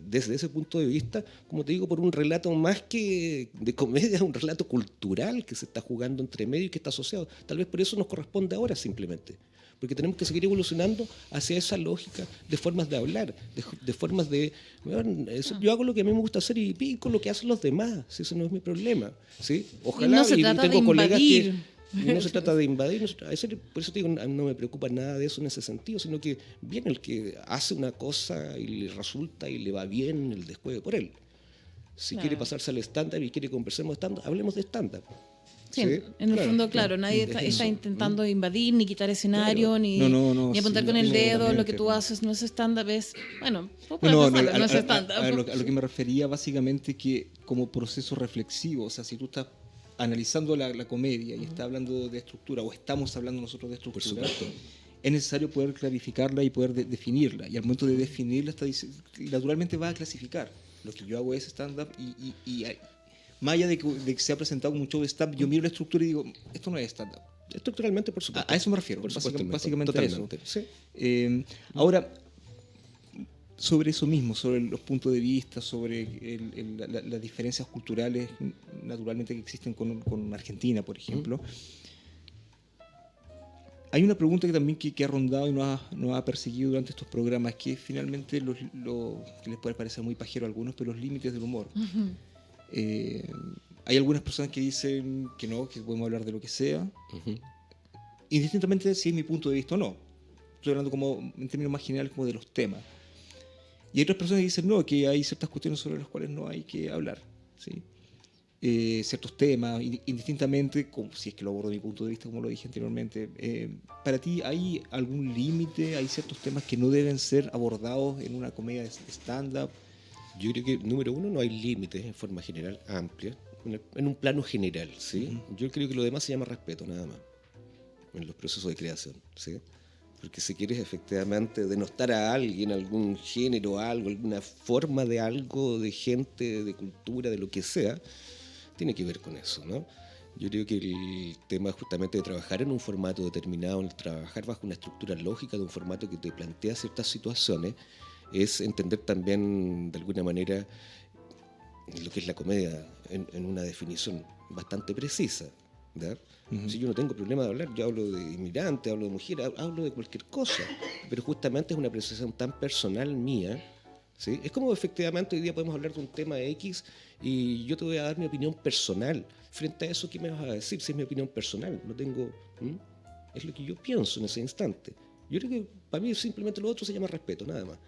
Speaker 3: desde ese punto de vista, como te digo, por un relato más que de comedia, un relato cultural que se está jugando entre medio y que está asociado. Tal vez por eso nos corresponde ahora simplemente. Porque tenemos que seguir evolucionando hacia esa lógica de formas de hablar, de formas de... Bueno, yo hago lo que a mí me gusta hacer y pico lo que hacen los demás, si eso no es mi problema. ¿Sí? Ojalá,
Speaker 1: no se trata
Speaker 3: tengo
Speaker 1: de
Speaker 3: colegas
Speaker 1: invadir.
Speaker 3: que... No se trata de invadir, por eso te digo, no me preocupa nada de eso en ese sentido, sino que viene el que hace una cosa y le resulta y le va bien, el descueve por él. Si
Speaker 1: Claro.
Speaker 3: quiere pasarse al stand-up y quiere conversar de stand-up, hablemos de stand-up.
Speaker 1: Sí, en el fondo, claro, nadie está intentando invadir, ni quitar escenario,
Speaker 3: Claro.
Speaker 1: ni,
Speaker 2: No,
Speaker 1: ni apuntar
Speaker 2: sí,
Speaker 1: con el dedo. Lo
Speaker 2: absolutamente.
Speaker 1: que tú haces no es stand-up, es... Bueno, vos puedes pensarlo, no es stand-up.
Speaker 2: a lo que me refería básicamente que como proceso reflexivo, o sea, si tú estás analizando la comedia y estás hablando de estructura, o estamos hablando nosotros de estructura,
Speaker 3: supuesto.
Speaker 2: es necesario poder clarificarla y poder definirla. Y al momento de definirla, naturalmente vas a clasificar. Lo que yo hago es stand-up y más allá de que se ha presentado como un show de stand-up, yo miro la estructura y digo, esto no es stand-up.
Speaker 3: Estructuralmente, por supuesto.
Speaker 2: A eso me refiero,
Speaker 3: Por supuesto,
Speaker 2: básicamente a eso.
Speaker 3: totalmente. Sí.
Speaker 2: Ahora, sobre eso mismo, sobre los puntos de vista, sobre las diferencias culturales naturalmente que existen con Argentina, por ejemplo, hay una pregunta que también que ha rondado y nos ha perseguido durante estos programas, que finalmente que les puede parecer muy pajero a algunos, pero los límites del humor. Hay algunas personas que dicen que no, que podemos hablar de lo que sea, indistintamente si es mi punto de vista o no. Estoy hablando como en términos más generales como de los temas. Y hay otras personas que dicen no, que hay ciertas cuestiones sobre las cuales no hay que hablar, ¿sí? Ciertos temas, indistintamente, como, si es que lo abordo de mi punto de vista, como lo dije anteriormente. ¿Para ti hay algún límite? ¿Hay ciertos temas que no deben ser abordados en una comedia de stand-up?
Speaker 3: Yo creo que, número uno, no hay límites en forma general, amplia, en un plano general, ¿sí? Yo creo que lo demás se llama respeto, nada más, en los procesos de creación, ¿sí? Porque si quieres efectivamente denostar a alguien, algún género, algo, alguna forma de algo, de gente, de cultura, de lo que sea, tiene que ver con eso, ¿no? Yo creo que el tema justamente de trabajar en un formato determinado, el trabajar bajo una estructura lógica de un formato que te plantea ciertas situaciones, es entender también, de alguna manera, lo que es la comedia en una definición bastante precisa, ¿verdad?
Speaker 2: Ujú.
Speaker 3: Si yo no tengo problema de hablar, yo hablo de inmigrante, hablo de mujer, hablo de cualquier cosa, pero justamente es una apreciación tan personal mía, ¿sí? Es como efectivamente hoy día podemos hablar de un tema X y yo te voy a dar mi opinión personal. Frente a eso, ¿qué me vas a decir? Si es mi opinión personal, no tengo... Es lo que yo pienso en ese instante. Yo creo que para mí simplemente lo otro se llama respeto, nada más.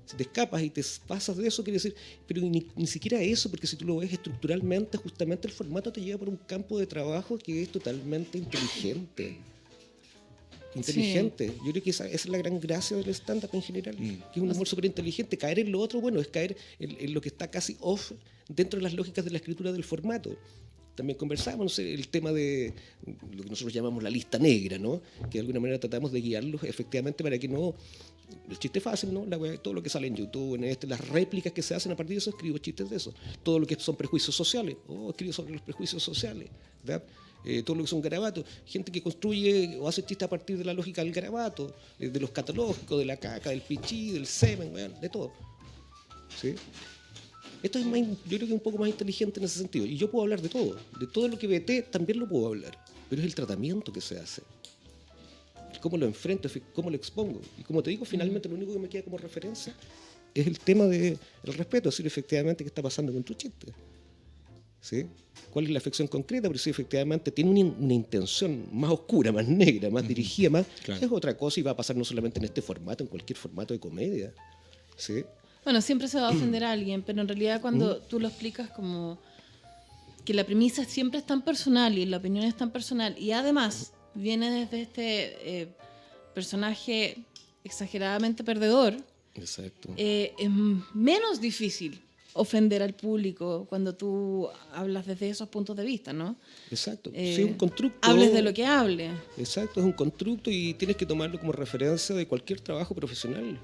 Speaker 3: Si te escapas y te pasas de eso, quiere decir, pero ni siquiera eso, porque si tú lo ves estructuralmente, justamente el formato te lleva por un campo de trabajo que es totalmente inteligente. Inteligente. Yo creo que esa es la gran gracia del stand-up en general, que es un humor súper inteligente. Caer en lo otro, bueno, es caer en lo que está casi off dentro de las lógicas de la escritura del formato. También conversamos, no sé, el tema de lo que nosotros llamamos la lista negra, ¿no? Que de alguna manera tratamos de guiarlos efectivamente para que no... El chiste fácil, ¿no? Todo lo que sale en YouTube, las réplicas que se hacen a partir de eso, escribo chistes de eso. Todo lo que son prejuicios sociales, escribo sobre los prejuicios sociales, ¿verdad? Todo lo que son garabatos, gente que construye o hace chistes a partir de la lógica del garabato, de los catalógicos, de la caca, del pichí, del semen, bueno, de todo. ¿Sí? Esto es más, yo creo que es un poco más inteligente en ese sentido. Y yo puedo hablar de todo lo que veté también lo puedo hablar, pero es el tratamiento que se hace. Cómo lo enfrento, cómo lo expongo. Y como te digo, finalmente lo único que me queda como referencia es el tema del respeto, es decir, efectivamente, qué está pasando con tu chiste. ¿Sí? ¿Cuál es la afección concreta? Pero si efectivamente tiene una intención más oscura, más negra, más dirigida, más,
Speaker 2: claro.
Speaker 3: Es otra cosa y va a pasar no solamente en este formato, en cualquier formato de comedia. ¿Sí?
Speaker 1: Bueno, siempre se va a ofender a alguien, pero en realidad cuando tú lo explicas como que la premisa siempre es tan personal y la opinión es tan personal y además viene desde este personaje exageradamente perdedor,
Speaker 3: Exacto.
Speaker 1: es menos difícil ofender al público cuando tú hablas desde esos puntos de vista, ¿no?
Speaker 3: Exacto. Sí, es un constructo.
Speaker 1: Hables de lo que hable.
Speaker 3: Exacto, es un constructo y tienes que tomarlo como referencia de cualquier trabajo profesional.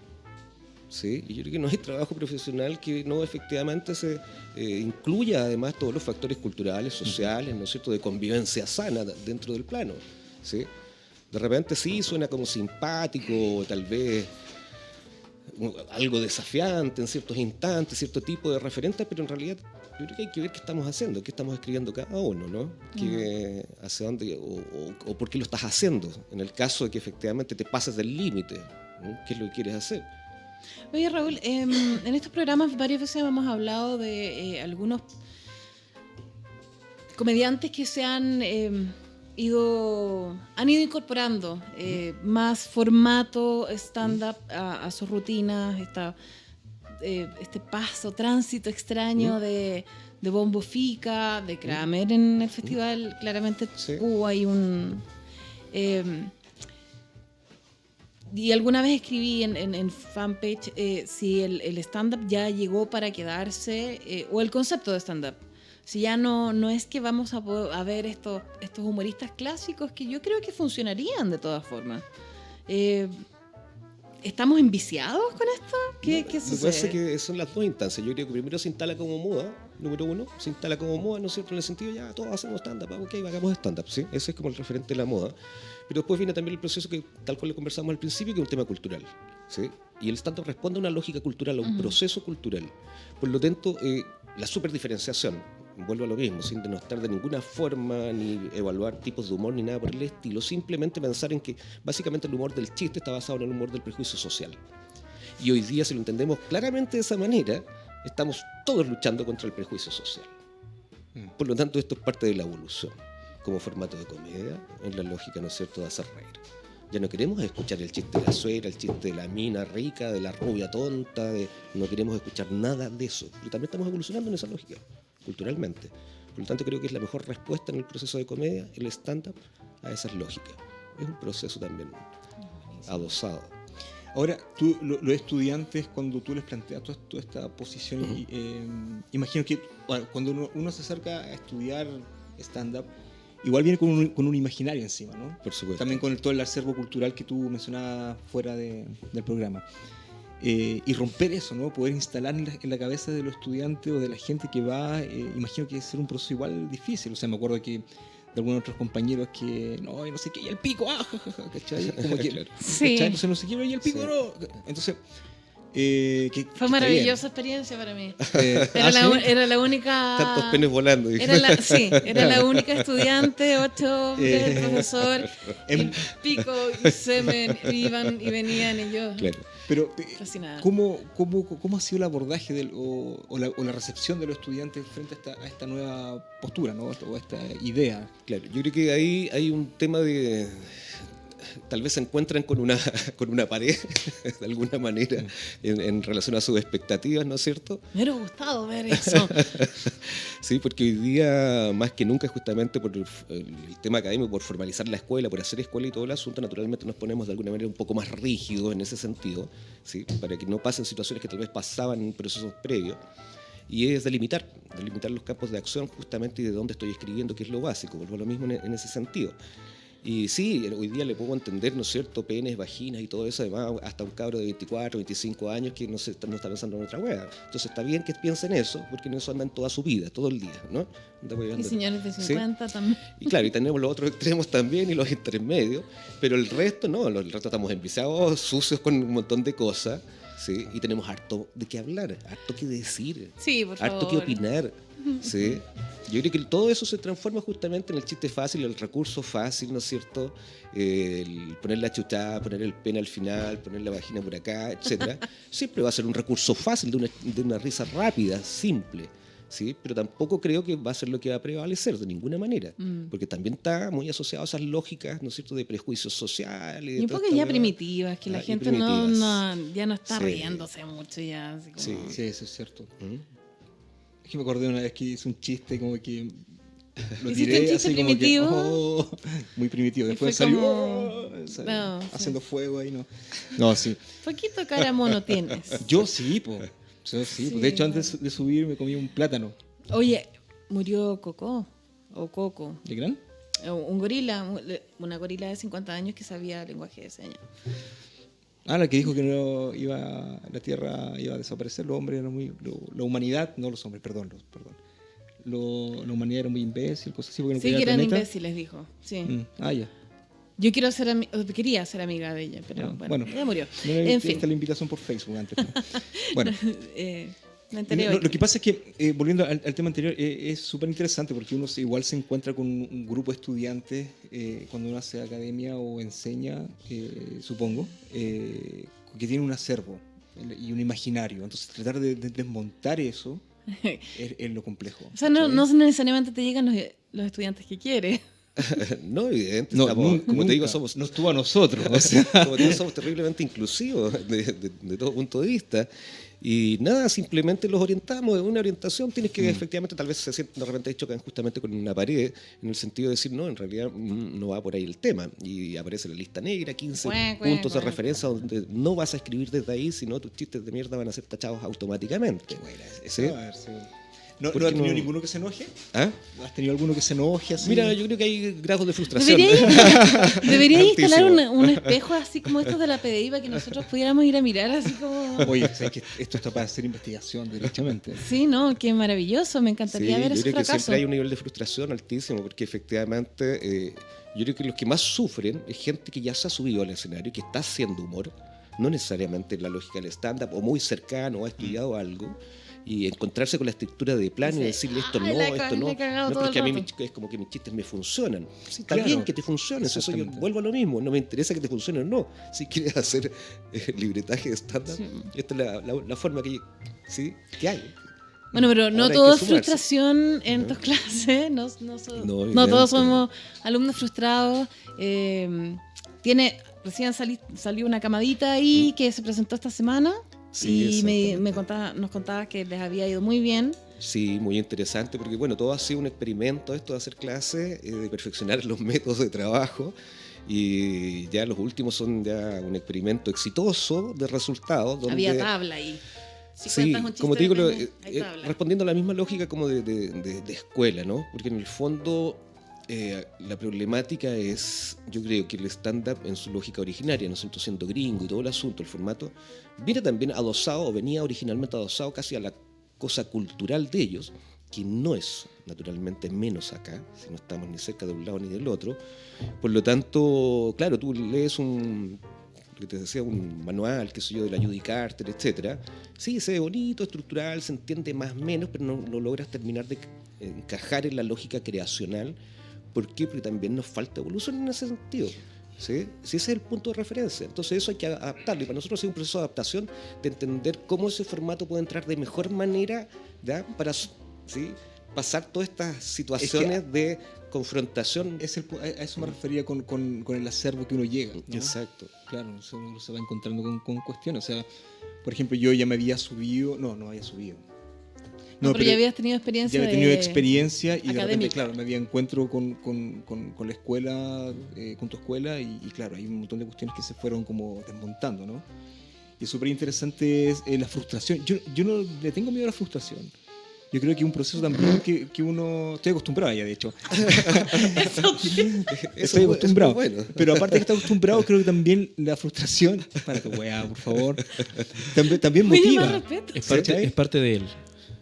Speaker 3: Sí, y yo creo que no hay trabajo profesional que no efectivamente se incluya además todos los factores culturales, sociales, ¿no es cierto?, de convivencia sana dentro del plano. ¿Sí? De repente sí suena como simpático, tal vez algo desafiante en ciertos instantes, cierto tipo de referentes, pero en realidad yo creo que hay que ver qué estamos haciendo, qué estamos escribiendo cada uno, ¿no? Hacia dónde o por qué lo estás haciendo, en el caso de que efectivamente te pases del límite, ¿no? ¿Qué es lo que quieres hacer?
Speaker 1: Oye, Raúl, en estos programas varias veces hemos hablado de algunos comediantes que se han ido incorporando más formato stand-up a sus rutinas, este tránsito extraño de Bombo Fica, de Kramer en el festival. Claramente hubo ahí un... y alguna vez escribí en fanpage si el stand-up ya llegó para quedarse, o el concepto de stand-up. Si ya no es que vamos a ver estos humoristas clásicos que yo creo que funcionarían de todas formas. ¿Estamos enviciados con esto? ¿Qué sucede?
Speaker 3: Me parece que son las dos instancias. Yo creo que primero se instala como moda, número uno, se instala como moda, ¿no es cierto? En el sentido, ya todos hacemos stand-up, ok, hagamos stand-up, ¿sí? Ese es como el referente de la moda. Pero después viene también el proceso que, tal cual lo conversamos al principio, que es un tema cultural, ¿sí? Y el stand-up responde a una lógica cultural, a un proceso cultural. Por lo tanto, la superdiferenciación, vuelvo a lo mismo, sin denostar de ninguna forma, ni evaluar tipos de humor, ni nada por el estilo, simplemente pensar en que básicamente el humor del chiste está basado en el humor del prejuicio social. Y hoy día, si lo entendemos claramente de esa manera, estamos todos luchando contra el prejuicio social. Por lo tanto, esto es parte de la evolución como formato de comedia, en la lógica, ¿no es cierto?, de hacer reír. Ya no queremos escuchar el chiste de la suegra, el chiste de la mina rica, de la rubia tonta, no queremos escuchar nada de eso. Pero también estamos evolucionando en esa lógica, culturalmente. Por lo tanto, creo que es la mejor respuesta en el proceso de comedia, el stand-up, a esas lógicas. Es un proceso también adosado.
Speaker 2: Ahora, tú, los estudiantes, cuando tú les planteas toda esta posición, imagino que cuando uno se acerca a estudiar stand-up, igual viene con un imaginario encima, ¿no?
Speaker 3: Por supuesto.
Speaker 2: También con todo el acervo cultural que tú mencionabas fuera del programa. Y romper eso, ¿no? Poder instalar en la cabeza de los estudiantes o de la gente que va, imagino que debe ser un proceso igual difícil. O sea, me acuerdo que de algunos otros compañeros que no sé qué, y el pico, ¿cachai? Como que,
Speaker 1: sí.
Speaker 2: ¿cachai? Entonces no sé qué, y el pico,
Speaker 3: sí.
Speaker 2: no. Entonces,
Speaker 1: Fue maravillosa experiencia para mí.
Speaker 2: ¿Sí?
Speaker 1: Era la única...
Speaker 3: Tantos penes volando.
Speaker 1: Era la única estudiante, 8 hombres, el profesor, el pico y semen, iban y venían y yo.
Speaker 3: Claro.
Speaker 2: Pero,
Speaker 1: Fascinada.
Speaker 2: ¿cómo ha sido el abordaje o la recepción de los estudiantes frente a esta nueva postura, ¿no? O a esta idea?
Speaker 3: Claro, yo creo que ahí hay un tema de... Tal vez se encuentran con una pared, de alguna manera, en relación a sus expectativas, ¿no es cierto?
Speaker 1: Me hubiera gustado ver eso.
Speaker 3: Sí, porque hoy día, más que nunca, justamente por el tema académico, por formalizar la escuela, por hacer escuela y todo el asunto, naturalmente nos ponemos de alguna manera un poco más rígidos en ese sentido, ¿sí? Para que no pasen situaciones que tal vez pasaban en procesos previos. Y es delimitar los campos de acción justamente y de dónde estoy escribiendo, que es lo básico, vuelvo a lo mismo en ese sentido. Y sí, hoy día le puedo entender, ¿no es cierto?, penes, vaginas y todo eso, además hasta un cabro de 24, 25 años que no está pensando en otra hueá. Entonces está bien que piensen eso, porque en eso andan toda su vida, todo el día, ¿no?
Speaker 1: Y señores de 50 también.
Speaker 3: Y claro, y tenemos los otros extremos también y los intermedios, pero el resto no, el resto estamos enviciados, sucios con un montón de cosas, ¿sí? Y tenemos harto de qué hablar, harto que decir,
Speaker 1: Sí, por favor.
Speaker 3: harto que opinar. ¿Sí? Yo creo que todo eso se transforma justamente en el chiste fácil, el recurso fácil, ¿no es cierto? El poner la chuchada, poner el pene al final, poner la vagina por acá, etcétera. Siempre va a ser un recurso fácil, de una risa rápida, simple, ¿sí? Pero tampoco creo que va a ser lo que va a prevalecer de ninguna manera, porque también está muy asociado a esas lógicas, ¿no es cierto?, de prejuicios sociales.
Speaker 1: Y un poco ya primitivas, que la gente ya no está
Speaker 3: Sí.
Speaker 1: riéndose mucho ya. Así como...
Speaker 2: Sí, eso es cierto. Es que me acordé una vez que hice un chiste como que lo
Speaker 1: ¿Hiciste
Speaker 2: tiré
Speaker 1: un chiste
Speaker 2: así
Speaker 1: primitivo?
Speaker 2: Como que, muy primitivo. Después
Speaker 1: fue
Speaker 2: salió
Speaker 1: como- No,
Speaker 2: haciendo fuego ahí, ¿no? No, sí.
Speaker 1: Poquito cara mono tienes.
Speaker 2: Yo sí, po. Yo sí, po. De hecho, antes de subir me comí un plátano.
Speaker 1: Oye, murió Coco, o Coco,
Speaker 2: ¿De gran?
Speaker 1: un gorila, una gorila de 50 años que sabía lenguaje de señas.
Speaker 2: Ah, la que dijo que la Tierra iba a desaparecer, los hombres eran la humanidad, no los hombres, perdón. La humanidad era muy imbécil, cosas así, porque no
Speaker 1: Sí,
Speaker 2: quería
Speaker 1: que
Speaker 2: el
Speaker 1: eran
Speaker 2: planeta.
Speaker 1: imbéciles, dijo. Sí.
Speaker 2: Ya.
Speaker 1: Yo quería ser amiga de ella, pero bueno, ella murió.
Speaker 2: No le
Speaker 1: En fin,
Speaker 2: la invitación por Facebook antes. ¿No? Bueno,
Speaker 1: me enteré hoy.
Speaker 2: lo que pasa es que, volviendo al tema anterior, es súper interesante porque uno igual se encuentra con un grupo de estudiantes cuando uno hace academia o enseña, supongo, que tiene un acervo y un imaginario. Entonces, tratar de desmontar eso es lo complejo.
Speaker 1: O sea, no necesariamente te llegan los estudiantes que quieres.
Speaker 3: No, evidente,
Speaker 2: No,
Speaker 3: estamos, como
Speaker 2: nunca.
Speaker 3: te digo, somos...
Speaker 2: No estuvo a nosotros. O sea.
Speaker 3: Como te digo, somos terriblemente inclusivos de todo punto de vista. Y nada, simplemente los orientamos. Una orientación tienes que, efectivamente, tal vez se sienten de repente chocan justamente con una pared, en el sentido de decir, no, en realidad no va por ahí el tema. Y aparece la lista negra, 15 puntos de referencia, donde no vas a escribir desde ahí, sino tus chistes de mierda van a ser tachados automáticamente. ¿Sí?
Speaker 2: A ver, sí. ¿No
Speaker 3: Porque
Speaker 2: has tenido
Speaker 3: no-
Speaker 2: ninguno que se enoje?
Speaker 3: ¿Ah?
Speaker 2: ¿Has tenido alguno que se enoje así?
Speaker 3: Mira, yo creo que hay grados de frustración.
Speaker 1: Debería instalar
Speaker 3: Altísimo.
Speaker 1: un espejo así como estos de la PDI para que nosotros pudiéramos ir a mirar así como...
Speaker 2: Oye, ¿sabes que esto está para hacer investigación derechamente?
Speaker 1: Sí, no, qué maravilloso, me encantaría
Speaker 3: Sí,
Speaker 1: ver
Speaker 3: yo
Speaker 1: ese
Speaker 3: creo que
Speaker 1: fracaso.
Speaker 3: siempre hay un nivel de frustración altísimo, porque efectivamente yo creo que los que más sufren es gente que ya se ha subido al escenario, que está haciendo humor, no necesariamente en la lógica del stand-up, o muy cercano, o ha estudiado algo, y encontrarse con la estructura de plano y
Speaker 1: Sí.
Speaker 3: decirle esto
Speaker 1: Ay,
Speaker 3: no,
Speaker 1: la
Speaker 3: esto
Speaker 1: he
Speaker 3: no.
Speaker 1: cagado
Speaker 3: No,
Speaker 1: todo
Speaker 3: porque
Speaker 1: el
Speaker 3: a mí
Speaker 1: rato.
Speaker 3: es como que mis chistes me funcionan. Sí, está
Speaker 2: Claro.
Speaker 3: bien que te funcionen, eso yo
Speaker 2: Exactamente.
Speaker 3: vuelvo a lo mismo, no me interesa que te funcione o no. Si quieres hacer libretaje de stand-up,
Speaker 1: Sí.
Speaker 3: esta es la forma que hay.
Speaker 1: Bueno, pero no
Speaker 3: Ahora hay
Speaker 1: todo
Speaker 3: que
Speaker 1: es
Speaker 3: sumarse.
Speaker 1: frustración en tus clases, no
Speaker 3: evidente.
Speaker 1: todos somos alumnos frustrados. Recién salió una camadita ahí que se presentó esta semana
Speaker 3: Sí,
Speaker 1: y
Speaker 3: exactamente.
Speaker 1: nos contabas que les había ido muy bien.
Speaker 3: Sí, muy interesante, porque bueno, todo ha sido un experimento esto de hacer clases, de perfeccionar los métodos de trabajo, y ya los últimos son ya un experimento exitoso de resultados. Donde,
Speaker 1: Había tabla ahí. Si
Speaker 3: sí,
Speaker 1: cuentas un chiste
Speaker 3: como te digo,
Speaker 1: de pene, hay tabla.
Speaker 3: respondiendo a la misma lógica como de escuela, ¿no? Porque en el fondo la problemática es, yo creo que el stand-up en su lógica originaria, ¿no es cierto?, siendo gringo y todo el asunto, el formato, viene también adosado, o venía originalmente adosado casi a la cosa cultural de ellos, que no es naturalmente menos acá, si no estamos ni cerca de un lado ni del otro. Por lo tanto, claro, tú lees lo que te decía, un manual, qué sé yo, de la Judy Carter, etcétera, sí, se ve bonito, estructural, se entiende más o menos, pero no logras terminar de encajar en la lógica creacional. ¿Por qué? Porque también nos falta evolución en ese sentido. ¿Sí? Si ese es el punto de referencia, entonces eso hay que adaptarlo, y para nosotros es un proceso de adaptación, de entender cómo ese formato puede entrar de mejor manera, ¿ya? Para, ¿sí?, pasar todas estas situaciones de confrontación.
Speaker 2: A eso me refería con el acervo que uno llega, ¿no?
Speaker 3: Exacto.
Speaker 2: Claro, uno se va encontrando con cuestiones. O sea, por ejemplo, yo ya me había subido, no había subido.
Speaker 1: No, pero ya habías tenido experiencia.
Speaker 2: Ya había tenido experiencia y
Speaker 1: académica.
Speaker 2: de repente, claro, me había encuentro con la escuela, con tu escuela, y claro, hay un montón de cuestiones que se fueron como desmontando, ¿no? Y es súper interesante la frustración. Yo no le tengo miedo a la frustración. Yo creo que es un proceso también que uno... Estoy acostumbrado ya, de hecho. Estoy acostumbrado.
Speaker 3: Bueno.
Speaker 2: Pero aparte de que estoy acostumbrado, creo que también la frustración... Para tu weá, por favor. También
Speaker 1: Oye,
Speaker 2: motiva.
Speaker 1: más respeto.
Speaker 4: Es parte de él.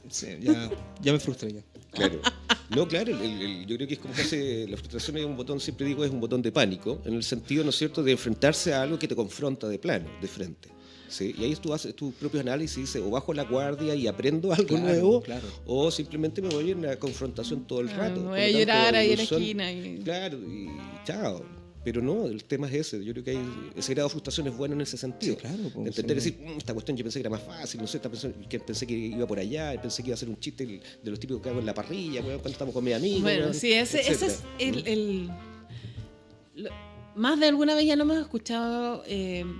Speaker 2: Sí, ya me frustra ya.
Speaker 3: Claro. No, claro, yo creo que es como que la frustración es un botón, siempre digo, es un botón de pánico, en el sentido, ¿no es cierto?, de enfrentarse a algo que te confronta de plano, de frente. ¿Sí? Y ahí tú haces tus propios análisis y dices, o bajo la guardia y aprendo algo nuevo, o simplemente me voy en la confrontación todo el rato.
Speaker 1: Me voy a llorar ahí en la esquina.
Speaker 3: Claro, y chao. Pero no, el tema es ese. Yo creo que ese grado de frustración es bueno en ese sentido.
Speaker 2: Sí, claro.
Speaker 3: De entender, decir, esta cuestión yo pensé que era más fácil, no sé, pensé que iba por allá, pensé que iba a ser un chiste de los típicos que hago en la parrilla, cuando estamos con mis amigos.
Speaker 1: Bueno, sí, ese es más de alguna vez ya lo hemos escuchado,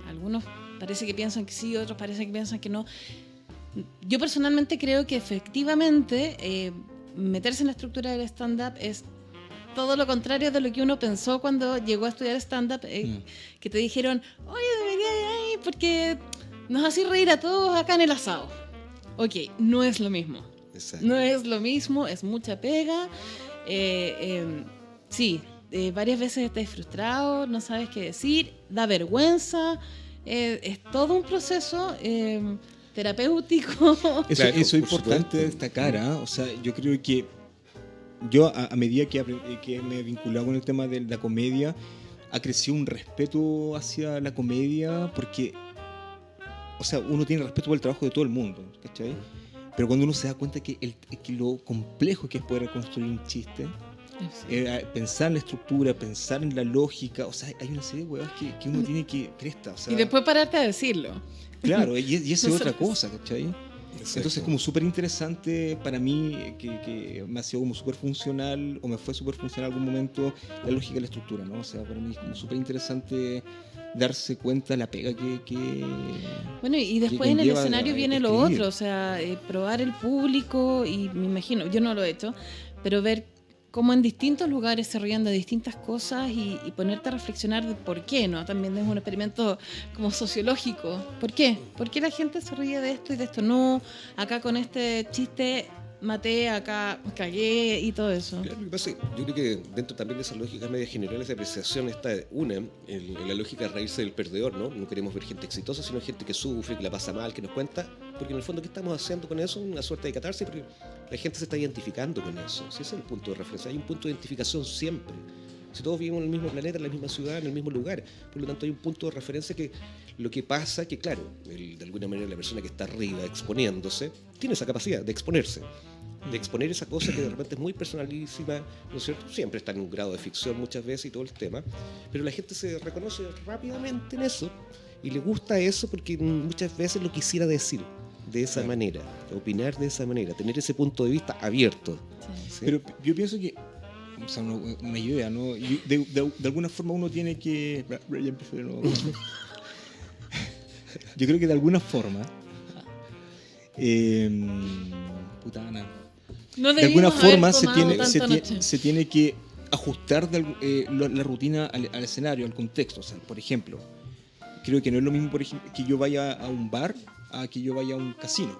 Speaker 1: algunos parece que piensan que sí, otros parece que piensan que no. Yo personalmente creo que efectivamente meterse en la estructura del stand-up es todo lo contrario de lo que uno pensó cuando llegó a estudiar stand-up, que te dijeron, oye, debería ir porque nos hace reír a todos acá en el asado. Ok, no es lo mismo.
Speaker 3: Exacto.
Speaker 1: No es lo mismo, es mucha pega. Sí, varias veces estás frustrado, no sabes qué decir, da vergüenza. Es todo un proceso terapéutico.
Speaker 2: Eso
Speaker 3: Claro,
Speaker 2: es
Speaker 3: por
Speaker 2: importante
Speaker 3: supuesto.
Speaker 2: destacar, ¿ah? O sea, yo creo que yo a medida que me he vinculado con el tema de la comedia, ha crecido un respeto hacia la comedia, porque, o sea, uno tiene respeto por el trabajo de todo el mundo, ¿cachai? Pero cuando uno se da cuenta que lo complejo que es poder construir un chiste, pensar en la estructura, pensar en la lógica, o sea, hay una serie de huevas que uno tiene que cresta, o sea,
Speaker 1: Y después pararte a decirlo.
Speaker 2: claro, y esa es otra cosa, ¿cachai?
Speaker 3: Exacto.
Speaker 2: Entonces, como súper interesante para mí, que me ha sido como súper funcional, o me fue súper funcional en algún momento, la lógica y la estructura, ¿no? O sea, para mí es como súper interesante darse cuenta de la pega que
Speaker 1: Bueno, y después
Speaker 2: que
Speaker 1: en el
Speaker 2: conlleva
Speaker 1: escenario viene lo
Speaker 2: escribir.
Speaker 1: otro, o sea, probar el público, y me imagino, yo no lo he hecho, pero ver cómo en distintos lugares se rían de distintas cosas y ponerte a reflexionar de por qué, ¿no? También es un experimento como sociológico. ¿Por qué? ¿Por qué la gente se ríe de esto y de esto no? Acá con este chiste maté, acá cagué y todo eso.
Speaker 3: Claro, lo que pasa es que yo creo que dentro también de esas lógicas medias generales de apreciación está una, en la lógica de reírse del perdedor, ¿no? No queremos ver gente exitosa, sino gente que sufre, que la pasa mal, que nos cuenta, porque en el fondo, ¿qué estamos haciendo con eso? Una suerte de catarsis, porque la gente se está identificando con eso. Si ese es el punto de referencia, hay un punto de identificación siempre. Si todos vivimos en el mismo planeta, en la misma ciudad, en el mismo lugar, por lo tanto hay un punto de referencia que lo que pasa, que claro, de alguna manera la persona que está arriba exponiéndose, tiene esa capacidad de exponerse, de exponer esa cosa que de repente es muy personalísima, ¿no es cierto? Siempre está en un grado de ficción muchas veces y todo el tema, pero la gente se reconoce rápidamente en eso y le gusta eso porque muchas veces lo quisiera decir de esa manera, opinar de esa manera, tener ese punto de vista abierto. ¿Sí?
Speaker 2: Pero yo pienso que, o sea, una idea, ¿no? Y de alguna forma uno tiene que... Ya empecé de nuevo. Yo creo que de alguna forma... putana.
Speaker 1: No
Speaker 2: De alguna
Speaker 1: debimos haber
Speaker 2: forma
Speaker 1: tomado tanto anoche.
Speaker 2: se tiene que ajustar la rutina al escenario, al contexto. O sea, por ejemplo, creo que no es lo mismo, por ejemplo, que yo vaya a un bar a que yo vaya a un casino.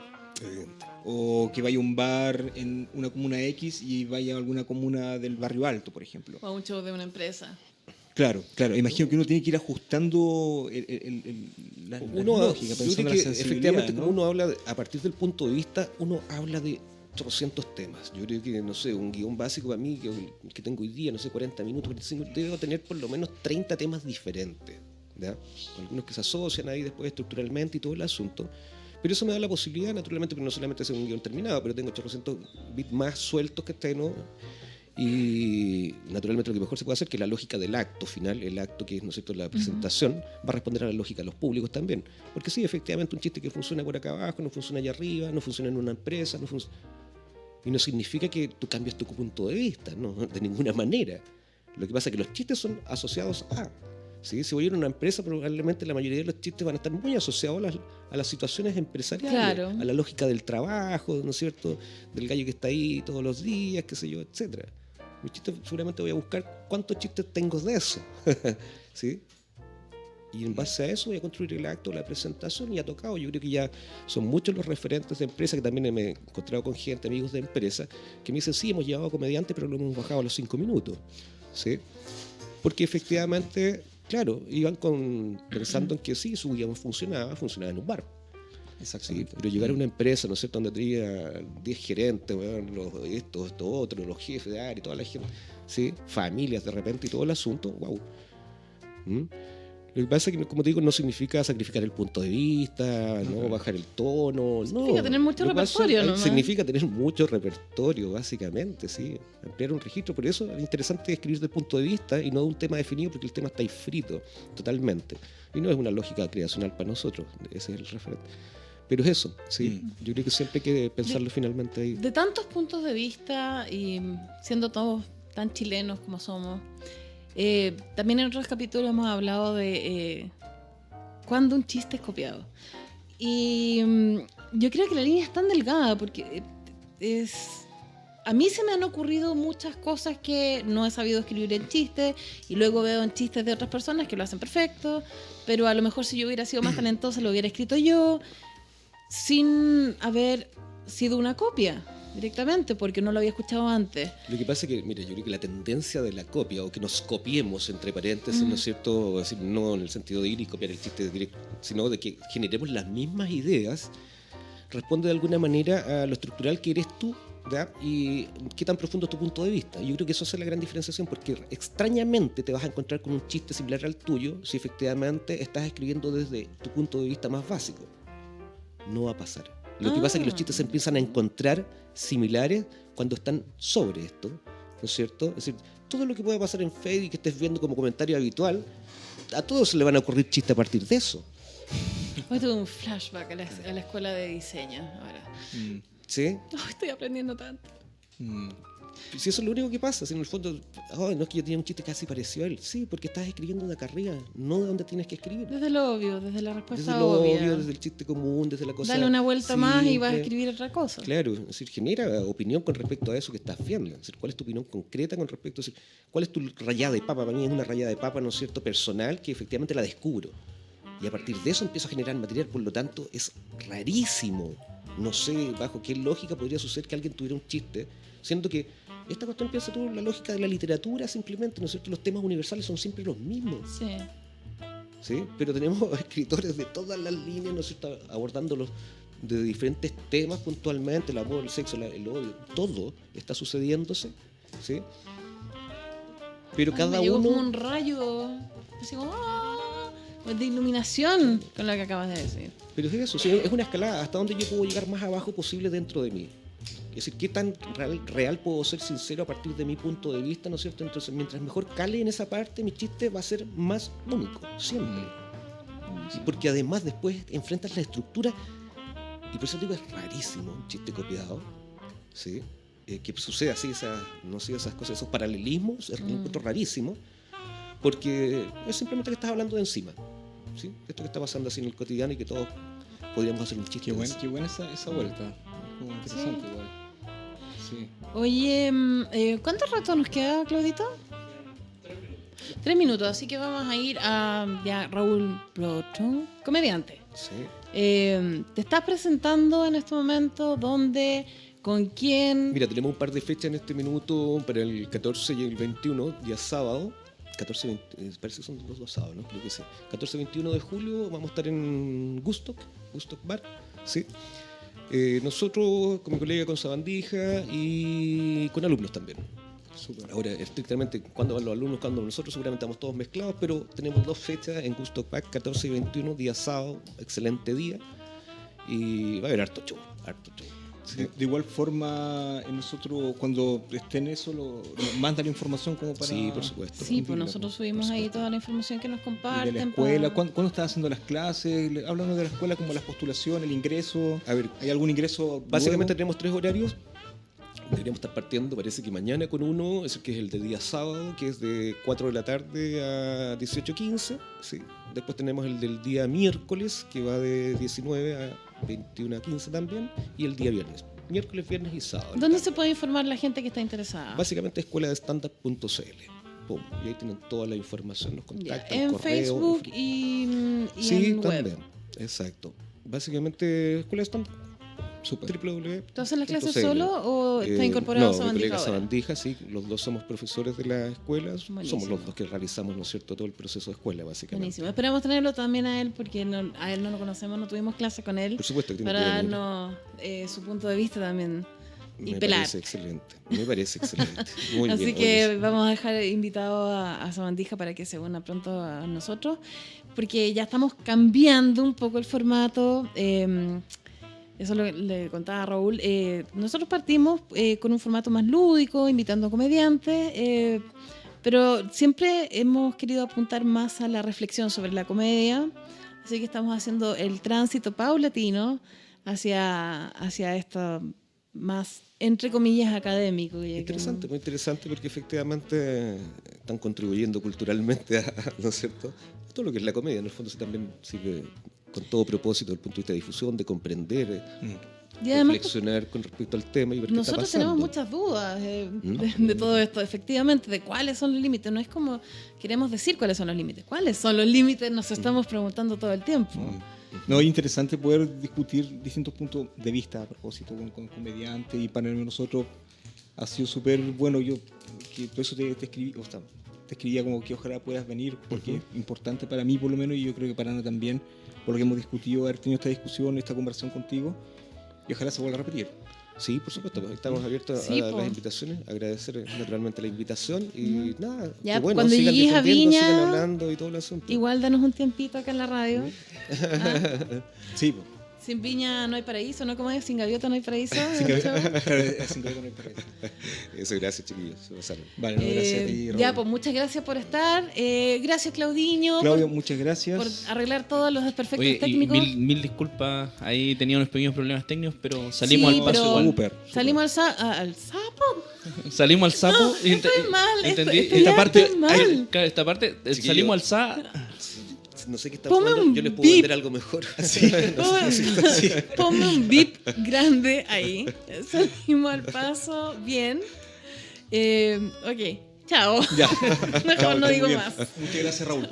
Speaker 2: O que vaya a un bar en una comuna X y vaya a alguna comuna del barrio alto, por ejemplo.
Speaker 1: O a un show de una empresa.
Speaker 2: Claro. Imagino que uno tiene que ir ajustando la lógica,
Speaker 3: yo
Speaker 2: pensando
Speaker 3: creo
Speaker 2: en la
Speaker 3: que
Speaker 2: sensibilidad,
Speaker 3: efectivamente,
Speaker 2: ¿no?
Speaker 3: como uno habla, a partir del punto de vista, uno habla de 300 temas. Yo creo que, no sé, un guión básico para mí, que tengo hoy día, no sé, 40 minutos, 45, debo tener por lo menos 30 temas diferentes. ¿ya? Algunos que se asocian ahí después estructuralmente y todo el asunto. Pero eso me da la posibilidad, naturalmente, pero no solamente hacer un guión terminado, pero tengo 800 bits más sueltos que tengo. Y naturalmente lo que mejor se puede hacer, que la lógica del acto final, el acto que es, ¿no es cierto?, la presentación, va a responder a la lógica de los públicos también. Porque sí, efectivamente, un chiste que funciona por acá abajo, no funciona allá arriba, no funciona en una empresa, y no significa que tú cambies tu punto de vista, no, de ninguna manera. Lo que pasa es que los chistes son asociados a... ¿sí? Si voy a ir a una empresa, probablemente la mayoría de los chistes van a estar muy asociados a las situaciones empresariales,
Speaker 1: Claro.
Speaker 3: a la lógica del trabajo, ¿no es cierto?, del gallo que está ahí todos los días, qué sé yo, etcétera. Mis chistes, seguramente voy a buscar cuántos chistes tengo de eso. ¿Sí? Y en base a eso voy a construir el acto, la presentación, y ha tocado. Yo creo que ya son muchos los referentes de empresas, que también me he encontrado con gente, amigos de empresas, que me dicen, sí, hemos llevado comediantes, pero lo hemos bajado a los 5 minutos. ¿Sí? Porque efectivamente, claro, iban pensando en que sí, su guión funcionaba en un bar. Sí, pero llegar a una empresa, ¿no es cierto?, donde tenía 10 gerentes, bueno, esto otro, los jefes de área, toda la gente, ¿sí?, familias de repente y todo el asunto, wow. Lo que pasa es que, como te digo, no significa sacrificar el punto de vista, no bajar el tono,
Speaker 1: Significa
Speaker 3: no.
Speaker 1: tener mucho
Speaker 3: Lo que pasa
Speaker 1: repertorio,
Speaker 3: es-
Speaker 1: nomás.
Speaker 3: Significa tener mucho repertorio, básicamente, sí. Ampliar un registro. Por eso es interesante escribir desde el punto de vista y no de un tema definido, porque el tema está ahí frito totalmente. Y no es una lógica creacional para nosotros, ese es el referente. Pero es eso, sí. Yo creo que siempre hay que pensarlo finalmente ahí.
Speaker 1: De tantos puntos de vista y siendo todos tan chilenos como somos, también en otros capítulos hemos hablado de cuando un chiste es copiado. Y yo creo que la línea es tan delgada porque a mí se me han ocurrido muchas cosas que no he sabido escribir en chistes y luego veo en chistes de otras personas que lo hacen perfecto, pero a lo mejor si yo hubiera sido más talentosa lo hubiera escrito yo, sin haber sido una copia directamente, porque no lo había escuchado antes.
Speaker 3: Lo que pasa es que, mira, yo creo que la tendencia de la copia, o que nos copiemos, entre paréntesis, ¿no es cierto? Es decir, no en el sentido de ir y copiar el chiste directo, sino de que generemos las mismas ideas, responde de alguna manera a lo estructural que eres tú, ¿verdad? Y qué tan profundo es tu punto de vista. Yo creo que eso hace la gran diferenciación, porque extrañamente te vas a encontrar con un chiste similar al tuyo si efectivamente estás escribiendo desde tu punto de vista más básico. No va a pasar. Lo que pasa es que los chistes se empiezan a encontrar similares cuando están sobre esto, ¿no es cierto? Es decir, todo lo que pueda pasar en Facebook y que estés viendo como comentario habitual, a todos se le van a ocurrir chistes a partir de eso.
Speaker 1: Hoy tuve un flashback a la escuela de diseño ahora.
Speaker 3: ¿Sí?
Speaker 1: Oh, estoy aprendiendo tanto.
Speaker 3: Si eso es lo único que pasa, si en el fondo, oh, no es que yo tenía un chiste casi parecido a él. Sí, porque estás escribiendo de acá arriba, no de donde tienes que escribir.
Speaker 1: Desde lo obvio, desde la respuesta
Speaker 3: Desde lo
Speaker 1: obvia.
Speaker 3: obvio, desde el chiste común, desde la cosa.
Speaker 1: Dale una vuelta más y vas a
Speaker 3: simple.
Speaker 1: escribir otra cosa.
Speaker 3: Claro, es decir, genera opinión con respecto a eso que estás viendo. Es decir, ¿cuál es tu opinión concreta con respecto a eso? ¿Cuál es tu rayada de papa? Para mí es una rayada de papa, ¿no es cierto?, personal, que efectivamente la descubro. Y a partir de eso empiezo a generar material, por lo tanto es rarísimo. No sé bajo qué lógica podría suceder que alguien tuviera un chiste, siendo que esta cuestión, piensa tú, la lógica de la literatura simplemente, ¿no es cierto? Los temas universales son siempre los mismos.
Speaker 1: Sí.
Speaker 3: ¿Sí? Pero tenemos escritores de todas las líneas, ¿no es cierto?, abordándolos de diferentes temas puntualmente, el amor, el sexo, el odio, todo está sucediéndose, ¿sí? Pero
Speaker 1: Ay,
Speaker 3: cada
Speaker 1: me llegó como
Speaker 3: uno...
Speaker 1: un rayo así como, de iluminación con lo que acabas de decir.
Speaker 3: Pero es eso, sí, es una escalada, hasta donde yo puedo llegar más abajo posible dentro de mí. Es decir, qué tan real puedo ser sincero a partir de mi punto de vista, ¿no es cierto? Entonces, mientras mejor cale en esa parte, mi chiste va a ser más único, siempre. Y porque además después enfrentas la estructura, y por eso digo, es rarísimo un chiste copiado, ¿sí? Que suceda así, no sé, esas cosas, esos paralelismos, es un encuentro rarísimo, porque es simplemente que estás hablando de encima, ¿sí? Esto que está pasando así en el cotidiano y que todos podríamos hacer un chiste.
Speaker 2: Qué buena esa vuelta. Como interesante
Speaker 1: Sí.
Speaker 2: igual. Sí.
Speaker 1: Oye, ¿cuánto rato nos queda, Claudito? 3 minutos, así que vamos a ir a ya, Raúl Broto, comediante.
Speaker 3: Sí.
Speaker 1: Te estás presentando en este momento, ¿dónde? ¿Con quién?
Speaker 3: Mira, tenemos un par de fechas en este minuto para el 14 y el 21, día sábado. 14, 20, parece que son los dos sábados, ¿no? Creo que sí. 14 y 21 de julio vamos a estar en Gustock Bar, ¿sí? Nosotros, con mi colega, con Sabandija y con alumnos también.
Speaker 2: Súper.
Speaker 3: Ahora, estrictamente, cuando van los alumnos, cuando nosotros, seguramente estamos todos mezclados, pero tenemos 2 fechas en Gusto Pack, 14 y 21, día sábado, excelente día, y va a haber harto show, harto show. Sí.
Speaker 2: De igual forma, nosotros cuando estén eso, nos mandan la información como para...
Speaker 3: Sí, por supuesto.
Speaker 1: Sí, pues nosotros subimos ahí toda la información que nos
Speaker 2: Y
Speaker 1: comparten.
Speaker 2: de la escuela, ¿cuándo estás haciendo las clases? Háblanos de la escuela, como las postulaciones, el ingreso.
Speaker 3: A ver,
Speaker 2: ¿Hay algún ingreso
Speaker 3: básicamente
Speaker 2: nuevo?
Speaker 3: tenemos 3 horarios. Deberíamos estar partiendo, parece que mañana con uno, es el que es el de día sábado, que es de 4 de la tarde a 18:15. Sí. Después tenemos el del día miércoles, que va de 19 a 21:15 también, y el día viernes. Miércoles, viernes y sábado.
Speaker 1: ¿Dónde se puede informar la gente que está interesada?
Speaker 3: Básicamente escuela de stand-up.cl. Pum, y ahí tienen toda la información, nos
Speaker 1: Ya,
Speaker 3: contactan,
Speaker 1: en
Speaker 3: correo,
Speaker 1: Facebook
Speaker 3: en fin.
Speaker 1: y
Speaker 3: Sí,
Speaker 1: en
Speaker 3: también.
Speaker 1: web.
Speaker 3: Exacto. Básicamente escuela de stand-up.
Speaker 2: Súper.
Speaker 3: www.
Speaker 1: ¿Tú haces las clases
Speaker 3: .cl.
Speaker 1: solo o está incorporado
Speaker 3: no,
Speaker 1: Sabandija
Speaker 3: mi colega
Speaker 1: ahora?
Speaker 3: Sabandija, sí, los dos somos profesores de la escuela, somos
Speaker 1: Buenísimo.
Speaker 3: los dos que realizamos, ¿no es cierto?, todo el proceso de escuela, básicamente.
Speaker 1: Buenísimo. Esperamos tenerlo también a él porque a él no lo conocemos, no tuvimos clase con él.
Speaker 3: Por supuesto que tiene
Speaker 1: Para
Speaker 3: que venir.
Speaker 1: darnos su punto de vista también. Y
Speaker 3: Me
Speaker 1: pelar.
Speaker 3: parece excelente, me parece excelente. Muy
Speaker 1: Así
Speaker 3: bien,
Speaker 1: que
Speaker 3: oye,
Speaker 1: vamos a dejar invitado a Sabandija para que se una pronto a nosotros, porque ya estamos cambiando un poco el formato. Eso le contaba a Raúl. Nosotros partimos con un formato más lúdico, invitando a comediantes, pero siempre hemos querido apuntar más a la reflexión sobre la comedia. Así que estamos haciendo el tránsito paulatino hacia esto más, entre comillas, académico. Ya que
Speaker 3: interesante, muy interesante, porque efectivamente están contribuyendo culturalmente ¿no es cierto?, a todo lo que es la comedia. En el fondo, sí, también sigue con todo propósito desde el punto de vista de difusión, de comprender,
Speaker 1: Y además,
Speaker 3: reflexionar con respecto al tema y ver qué está
Speaker 1: nosotros
Speaker 3: pasando.
Speaker 1: tenemos muchas dudas de todo esto, efectivamente, de cuáles son los límites. No es como queremos decir cuáles son los límites. ¿Cuáles son los límites? Nos estamos preguntando todo el tiempo.
Speaker 2: No, es interesante poder discutir distintos puntos de vista a propósito con comediantes, y para nosotros ha sido súper bueno. Yo que por eso te escribí, o sea, te escribía como que ojalá puedas venir, porque es importante para mí por lo menos, y yo creo que para Ana también, por lo que hemos discutido, haber tenido esta discusión, esta conversación contigo, y ojalá se vuelva a repetir.
Speaker 3: Sí, por supuesto, pues, estamos abiertos
Speaker 1: Sí,
Speaker 3: a
Speaker 1: po.
Speaker 3: las invitaciones, agradecer naturalmente la invitación y nada,
Speaker 1: Ya,
Speaker 3: que bueno,
Speaker 1: cuando
Speaker 3: sigan
Speaker 1: llegues a
Speaker 3: difundiendo,
Speaker 1: Viña,
Speaker 3: sigan hablando y todo el asunto.
Speaker 1: Igual danos un tiempito acá en la radio. Ah,
Speaker 2: Sí, pues.
Speaker 1: Sin viña no hay paraíso, ¿no? ¿Cómo es? Sin gaviota no hay paraíso.
Speaker 2: Sin que-
Speaker 1: ¿no?
Speaker 2: sin que no hay paraíso.
Speaker 3: Eso, gracias, chiquillos, se pasaron.
Speaker 2: Vale, no, gracias a ti, Raúl.
Speaker 1: Ya, pues muchas gracias por estar. Gracias, Claudiño,
Speaker 2: Claudio,
Speaker 1: por
Speaker 2: muchas gracias.
Speaker 1: arreglar todos los desperfectos
Speaker 4: Oye, y
Speaker 1: técnicos.
Speaker 4: mil disculpas, ahí tenía unos pequeños problemas técnicos, pero salimos
Speaker 1: Sí,
Speaker 4: al paso
Speaker 1: pero
Speaker 4: igual.
Speaker 2: Súper.
Speaker 1: Salimos al sapo.
Speaker 4: Salimos al sapo.
Speaker 1: No, estoy mal,
Speaker 4: entendí.
Speaker 1: estoy
Speaker 4: Esta
Speaker 1: ya
Speaker 4: parte,
Speaker 1: estoy mal.
Speaker 4: esta parte,
Speaker 3: Chiquillo.
Speaker 4: salimos al sapo.
Speaker 3: No sé qué está
Speaker 1: Ponme
Speaker 3: pasando,
Speaker 1: un
Speaker 3: yo les puedo
Speaker 1: bip.
Speaker 3: vender algo mejor.
Speaker 1: Ponme un bip grande ahí. Salimos al paso. Bien. Ok. Chao.
Speaker 2: Ya.
Speaker 1: Mejor
Speaker 2: Chao,
Speaker 1: no
Speaker 2: que
Speaker 1: digo
Speaker 2: muy bien.
Speaker 1: más.
Speaker 2: Muchas gracias, Raúl.